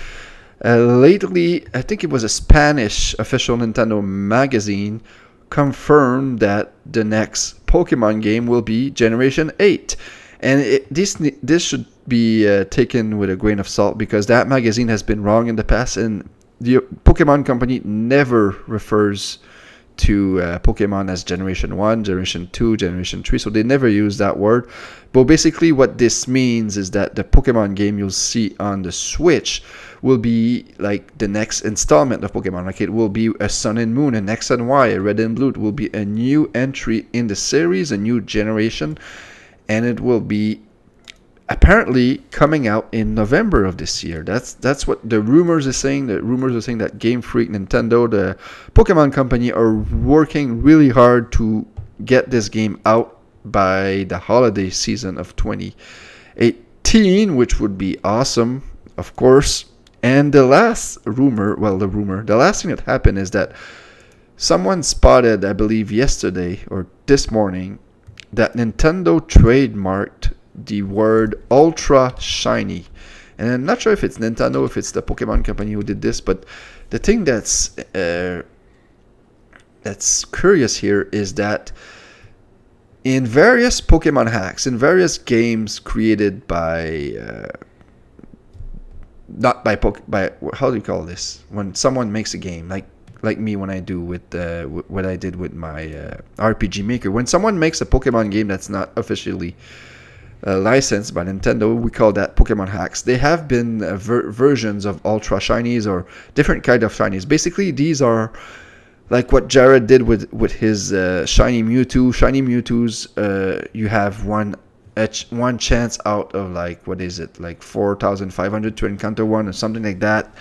S2: lately, I think it was a Spanish official Nintendo magazine confirmed that the next Pokemon game will be Generation 8. And this should be taken with a grain of salt, because that magazine has been wrong in the past, and the Pokemon company never refers to Pokemon as Generation 1, Generation 2, Generation 3, so they never use that word. But basically what this means is that the Pokemon game you'll see on the Switch will be like the next installment of Pokemon. Like, it will be a Sun and Moon, an X and Y, a Red and Blue. It will be a new entry in the series, a new generation, and it will be apparently coming out in November of this year. That's what the rumors are saying. The rumors are saying that Game Freak, Nintendo, the Pokemon company are working really hard to get this game out by the holiday season of 2018, which would be awesome, of course. And the last the last thing that happened is that someone spotted, I believe yesterday or this morning, that Nintendo trademarked the word Ultra Shiny. And I'm not sure if it's Nintendo, if it's the Pokemon company who did this, but the thing that's curious here is that in various Pokemon hacks, in various games created by not by how do you call this, when someone makes a game, like like me when I do with what I did with my RPG Maker. When someone makes a Pokemon game that's not officially licensed by Nintendo, we call that Pokemon hacks. They have been versions of Ultra Shinies or different kind of Shinies. Basically, these are like what Jared did with his Shiny Mewtwo. Shiny Mewtwo's, you have one chance out of like, what is it, like 4,500 to encounter one or something like that.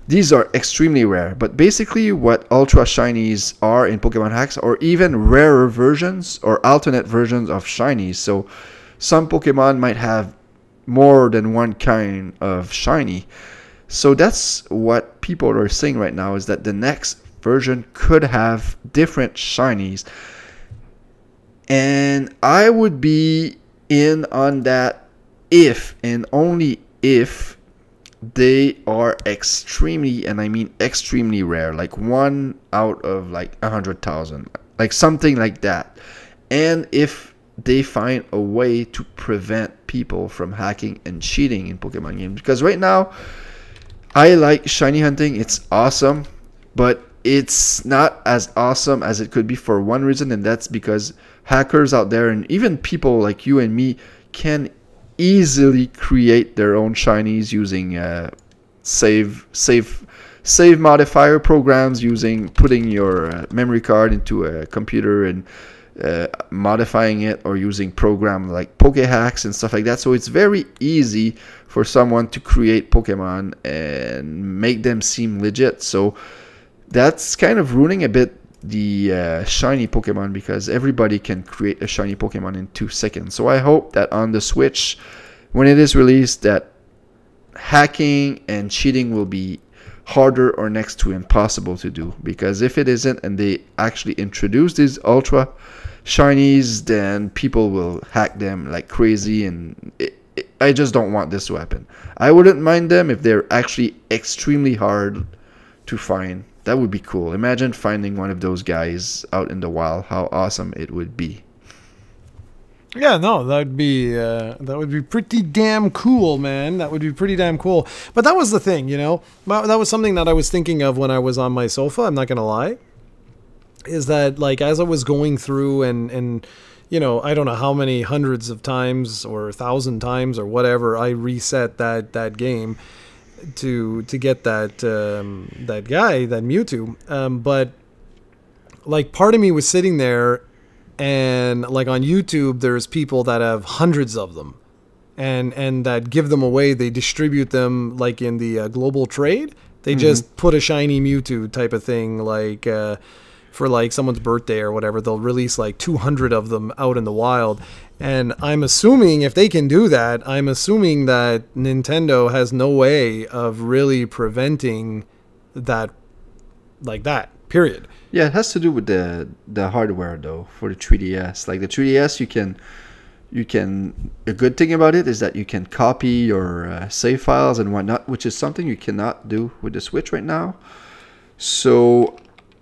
S2: These are extremely rare, but basically what Ultra Shinies are in Pokemon hacks, or even rarer versions or alternate versions of Shinies. So some Pokemon might have more than one kind of Shiny. So that's what people are saying right now, is that the next version could have different Shinies. And I would be in on that if and only if they are extremely, and I mean extremely rare, like 1 out of like 100,000, like something like that. And if they find a way to prevent people from hacking and cheating in Pokemon games, because right now I like shiny hunting, it's awesome, but it's not as awesome as it could be for one reason, and that's because hackers out there, and even people like you and me, can easily create their own shinies using save modifier programs, using putting your memory card into a computer and modifying it, or using programs like Hacks and stuff like that. So it's very easy for someone to create Pokemon and make them seem legit. So that's kind of ruining a bit the shiny Pokemon, because everybody can create a shiny Pokemon in 2 seconds. So I hope that on the Switch, when it is released, that hacking and cheating will be harder or next to impossible to do. Because if it isn't, and they actually introduce these ultra shinies, then people will hack them like crazy, and I just don't want this to happen. I wouldn't mind them if they're actually extremely hard to find. That would be cool. Imagine finding one of those guys out in the wild. How awesome it would be.
S1: Yeah, no, that would be pretty damn cool, man. That would be pretty damn cool. But that was the thing, you know. That was something that I was thinking of when I was on my sofa. I'm not gonna lie. Is that, like, as I was going through and you know, I don't know how many hundreds of times or 1,000 times or whatever I reset that game to get that guy, that Mewtwo, but like part of me was sitting there, and like on YouTube there's people that have hundreds of them, and that give them away. They distribute them like in the global trade. They just put a shiny Mewtwo type of thing, like for like someone's birthday or whatever, they'll release like 200 of them out in the wild. And I'm assuming if they can do that, I'm assuming that Nintendo has no way of really preventing that, like that, period.
S2: Yeah, it has to do with the hardware though, for the 3DS. Like the 3DS, you can a good thing about it is that you can copy your save files and whatnot, which is something you cannot do with the Switch right now. So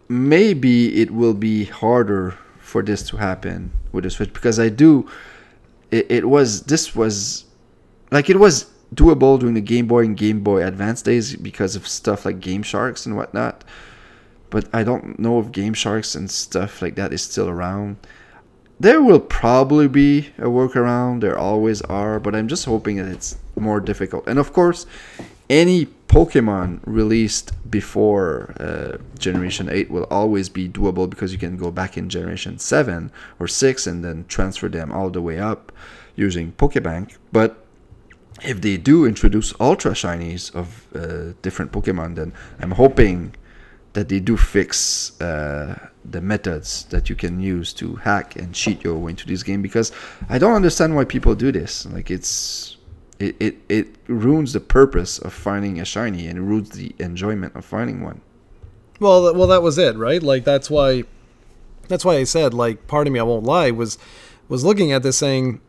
S2: maybe it will be harder for this to happen with the Switch, because it was doable during the Game Boy and Game Boy Advance days because of stuff like Game Sharks and whatnot. But I don't know if Game Sharks and stuff like that is still around. There will probably be a workaround. There always are, but I'm just hoping that it's more difficult. And of course, any Pokemon released before Generation 8 will always be doable, because you can go back in Generation 7 or 6 and then transfer them all the way up using Pokebank. But if they do introduce Ultra Shinies of different Pokemon, then I'm hoping that they do fix the methods that you can use to hack and cheat your way into this game, because I don't understand why people do this. Like it ruins the purpose of finding a shiny, and it ruins the enjoyment of finding one.
S1: Well, that was it, right? Like that's why I said, like, part of me, I won't lie, was looking at this saying,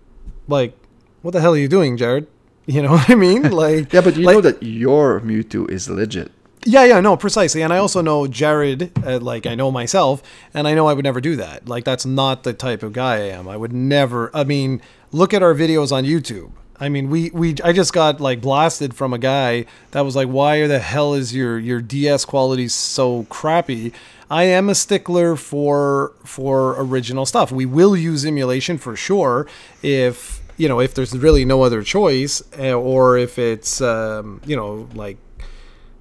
S1: like, what the hell are you doing, Jared? You know what I mean? Like,
S2: yeah, but you know that your Mewtwo is legit.
S1: Yeah, no, precisely. And I also know Jared, like I know myself, and I know I would never do that. Like, that's not the type of guy I am. I would never, I mean, look at our videos on YouTube. I mean, I just got like blasted from a guy that was like, "Why the hell is your DS quality so crappy?" I am a stickler for original stuff. We will use emulation for sure if there's really no other choice, or if it's like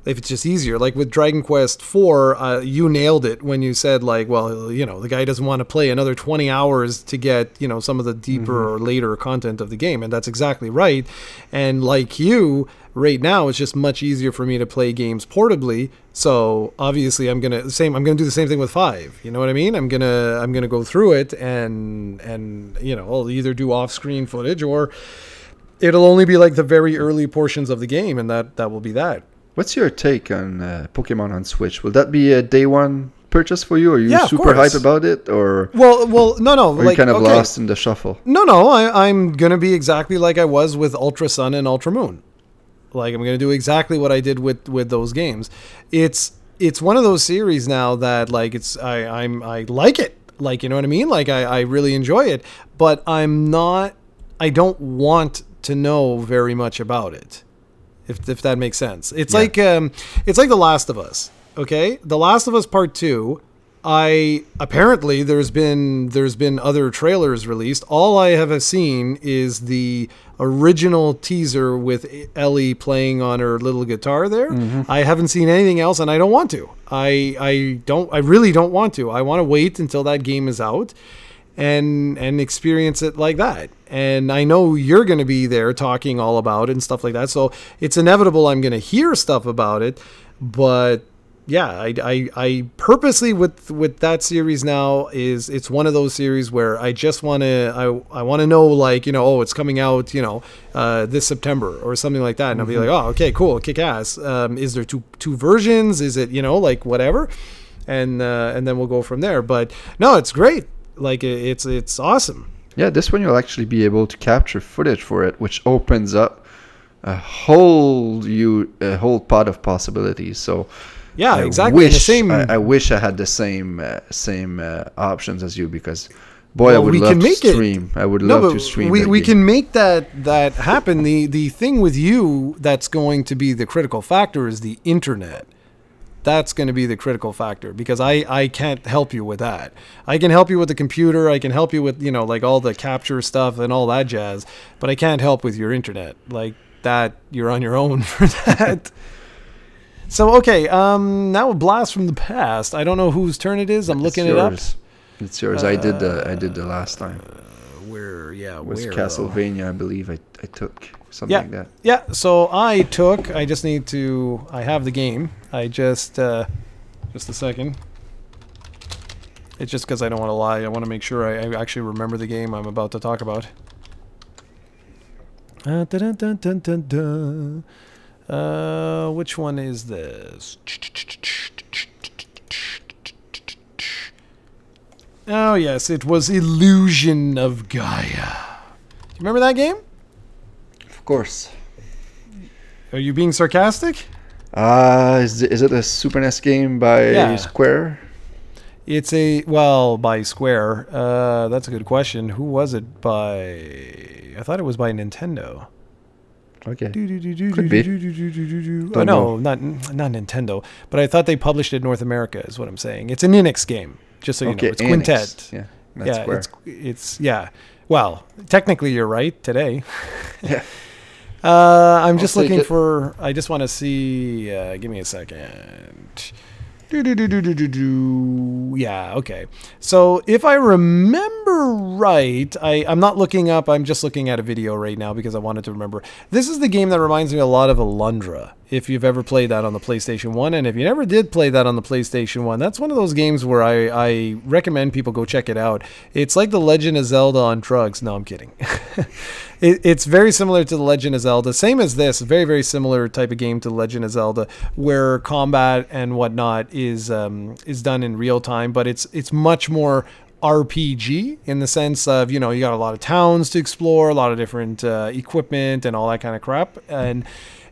S1: if it's just easier. Like with Dragon Quest IV, you nailed it when you said like, well, the guy doesn't want to play another 20 hours to get, some of the deeper or later content of the game. And that's exactly right. And like you, right now, it's just much easier for me to play games portably. So obviously I'm going to do the same thing with 5. You know what I mean? I'm going to go through it and I'll either do off-screen footage, or it'll only be like the very early portions of the game, and that will be that.
S2: What's your take on Pokemon on Switch? Will that be a day one purchase for you? Are you super hyped about it, or
S1: well, no,
S2: or you kind of lost in the shuffle?
S1: No, I'm gonna be exactly like I was with Ultra Sun and Ultra Moon. Like I'm gonna do exactly what I did with those games. It's one of those series now that like I like it. Like, you know what I mean? Like I really enjoy it, but I don't want to know very much about it. If that makes sense. It's like The Last of Us. Okay? The Last of Us Part 2, apparently there's been other trailers released. All I have seen is the original teaser with Ellie playing on her little guitar there. I haven't seen anything else, and I don't want to. I really don't want to. I want to wait until that game is out and experience it like that. And I know you're going to be there talking all about it and stuff like that. So it's inevitable I'm going to hear stuff about it. But yeah, I purposely with that series now it's one of those series where I just want to, I want to know like, it's coming out, this September or something like that. And I'll be like, oh, okay, cool. Kick ass. Is there two versions? Is it, like whatever? And then we'll go from there. But no, it's great. Like it's awesome.
S2: Yeah, this one you'll actually be able to capture footage for it, which opens up a whole pot of possibilities. So
S1: yeah, exactly.
S2: I wish I had the same options as you, because boy, I would love to stream. I would love to stream.
S1: We can make that happen. The thing with you that's going to be the critical factor is the internet. That's going to be the critical factor, because I can't help you with that. I can help you with the computer. I can help you with, like all the capture stuff and all that jazz, but I can't help with your internet. Like that, you're on your own for that. So, okay, now a blast from the past. I don't know whose turn it is. I'm looking it up.
S2: It's yours. I did the last time.
S1: Where
S2: Castlevania, I believe I took. Something like that.
S1: Yeah, so I just need to, I have the game. Just a second. It's just because I don't want to lie. I want to make sure I actually remember the game I'm about to talk about. Which one is this? Oh, yes, it was Illusion of Gaia. You remember that game?
S2: Of course.
S1: Are you being sarcastic?
S2: Is it a Super NES game by Square?
S1: It's by Square. That's a good question. Who was it by? I thought it was by Nintendo.
S2: Okay. Could be.
S1: Don't know. Not Nintendo. But I thought they published it in North America, is what I'm saying. It's an Enix game, just so you know. It's
S2: Enix.
S1: Quintet.
S2: Yeah, that's Square.
S1: It's well, technically you're right today.
S2: Yeah.
S1: I'm just looking for. I just want to see. Give me a second. Yeah, okay. So if I remember right, I'm not looking up. I'm just looking at a video right now because I wanted to remember. This is the game that reminds me a lot of Alundra, if you've ever played that on the PlayStation 1. And if you never did play that on the PlayStation 1, that's one of those games where I recommend people go check it out. It's like The Legend of Zelda on drugs. No, I'm kidding. It's very similar to The Legend of Zelda. Same as this, very, very similar type of game to The Legend of Zelda, where combat and whatnot is done in real time, but it's much more RPG in the sense of, you got a lot of towns to explore, a lot of different equipment and all that kind of crap. And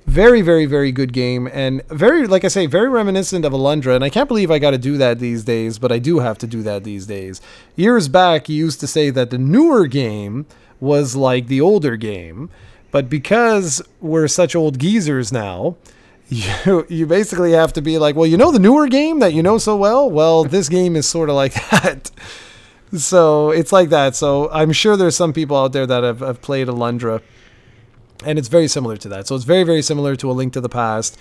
S1: very, very, very good game, and very, like I say, very reminiscent of Alundra. And I can't believe I got to do that these days, but I do have to do that these days. Years back, you used to say that the newer game was like the older game, But because we're such old geezers now, you basically have to be like, well, the newer game that you know so well? Well, this game is sort of like that. So it's like that. So I'm sure there's some people out there that have played Alundra, and it's very similar to that. So it's very, very similar to A Link to the Past,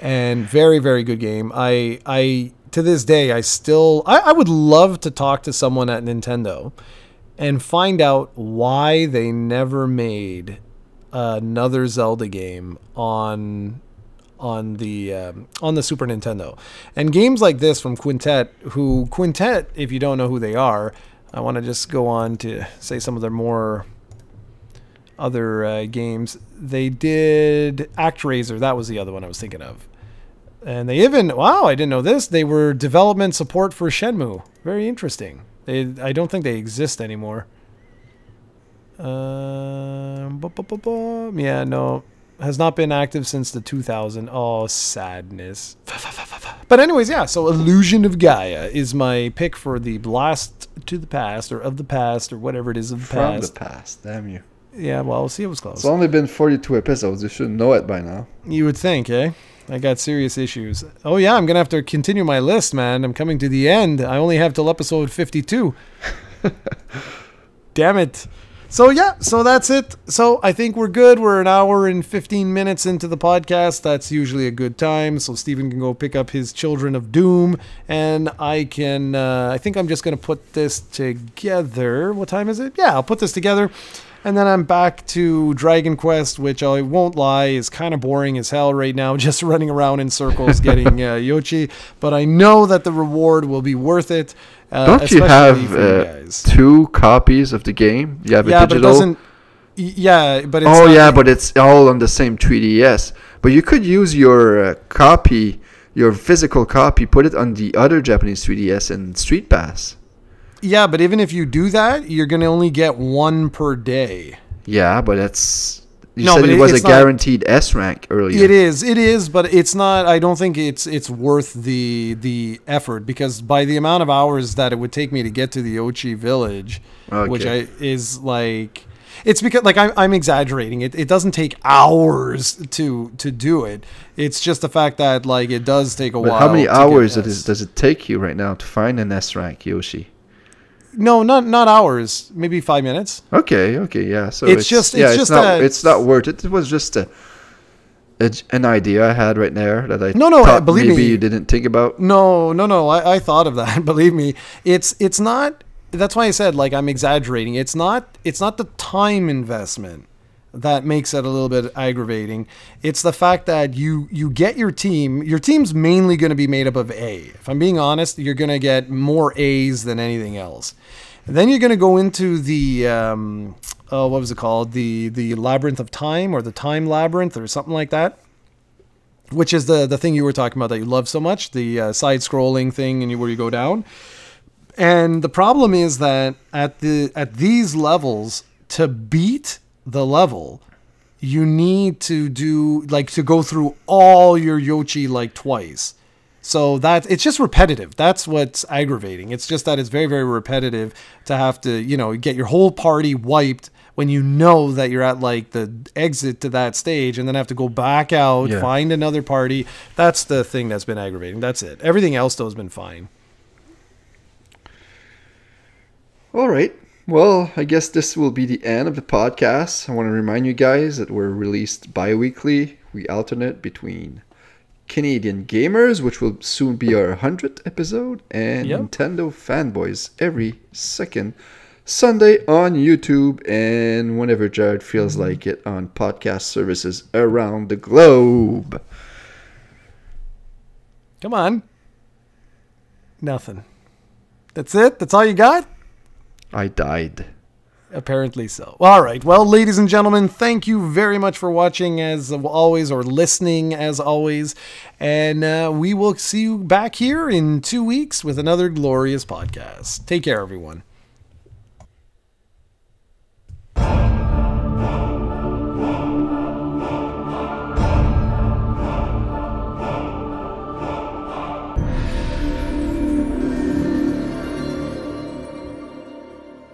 S1: and very, very good game. I to this day, I would love to talk to someone at Nintendo and find out why they never made another Zelda game on the Super Nintendo. And games like this from Quintet, if you don't know who they are, I want to just go on to say some of their more other games. They did ActRaiser. That was the other one I was thinking of. And they even, wow, I didn't know this. They were development support for Shenmue. Very interesting. I don't think they exist anymore. Yeah, no. Has not been active since the 2000. Oh, sadness. But anyways, yeah, so Illusion of Gaia is my pick for the Blast to the Past, or of the past, or whatever it is of the
S2: From
S1: past.
S2: the past, damn you.
S1: Yeah, well, we'll see. It was close.
S2: It's only been 42 episodes. You should know it by now.
S1: You would think, eh? I got serious issues. Oh, yeah, I'm going to have to continue my list, man. I'm coming to the end. I only have till episode 52. Damn it. So, yeah, so that's it. So I think we're good. We're an hour and 15 minutes into the podcast. That's usually a good time. So Steven can go pick up his Children of Doom. And I can, I think I'm just going to put this together. What time is it? Yeah, I'll put this together. And then I'm back to Dragon Quest, which I won't lie is kind of boring as hell right now, just running around in circles getting Yoshi. But I know that the reward will be worth it.
S2: Don't you have 2 copies of the game? You have a digital.
S1: But it doesn't. Yeah, but it's.
S2: Oh yeah, but it's all on the same 3DS. But you could use your copy, your physical copy, put it on the other Japanese 3DS and Street Pass.
S1: Yeah, but even if you do that, you're going to only get 1 per day.
S2: Yeah, but that's... You said it was a guaranteed S rank earlier.
S1: It is, but it's not... I don't think it's worth the effort, because by the amount of hours that it would take me to get to the Ochi village, which is like... It's because, like, I'm exaggerating. It doesn't take hours to do it. It's just the fact that, like, it does take a while.
S2: How many hours does it take you right now to find an S rank Yoshi?
S1: No, not hours. Maybe 5 minutes.
S2: Okay, yeah. So
S1: it's
S2: not worth it. It was just an idea I had right there that I
S1: thought believe
S2: maybe
S1: me,
S2: you didn't think about.
S1: No. I thought of that. Believe me, it's not. That's why I said, like, I'm exaggerating. It's not the time investment that makes it a little bit aggravating. It's the fact that you get your team. Your team's mainly going to be made up of A. If I'm being honest, you're going to get more A's than anything else. And then you're going to go into the what was it called? The Labyrinth of Time, or the Time Labyrinth, or something like that. Which is the thing you were talking about that you love so much, the side-scrolling thing, and where you go down. And the problem is that at these levels, to beat the level, you need to go through all your Yoshi like twice. So it's just repetitive. That's what's aggravating. It's just that it's very, very repetitive to have to, get your whole party wiped when you know that you're at, like, the exit to that stage, and then have to go back out, find another party. That's the thing that's been aggravating. That's it. Everything else, though, has been fine.
S2: All right. Well, I guess this will be the end of the podcast. I want to remind you guys that we're released bi-weekly. We alternate between Canadian Gamers, which will soon be our 100th episode, and Nintendo Fanboyz every second Sunday on YouTube, and whenever Jared feels like it, on podcast services around the globe.
S1: Come on. Nothing. That's it? That's all you got?
S2: I died.
S1: Apparently so. All right. Well, ladies and gentlemen, thank you very much for watching as always, or listening as always. And we will see you back here in 2 weeks with another glorious podcast. Take care, everyone.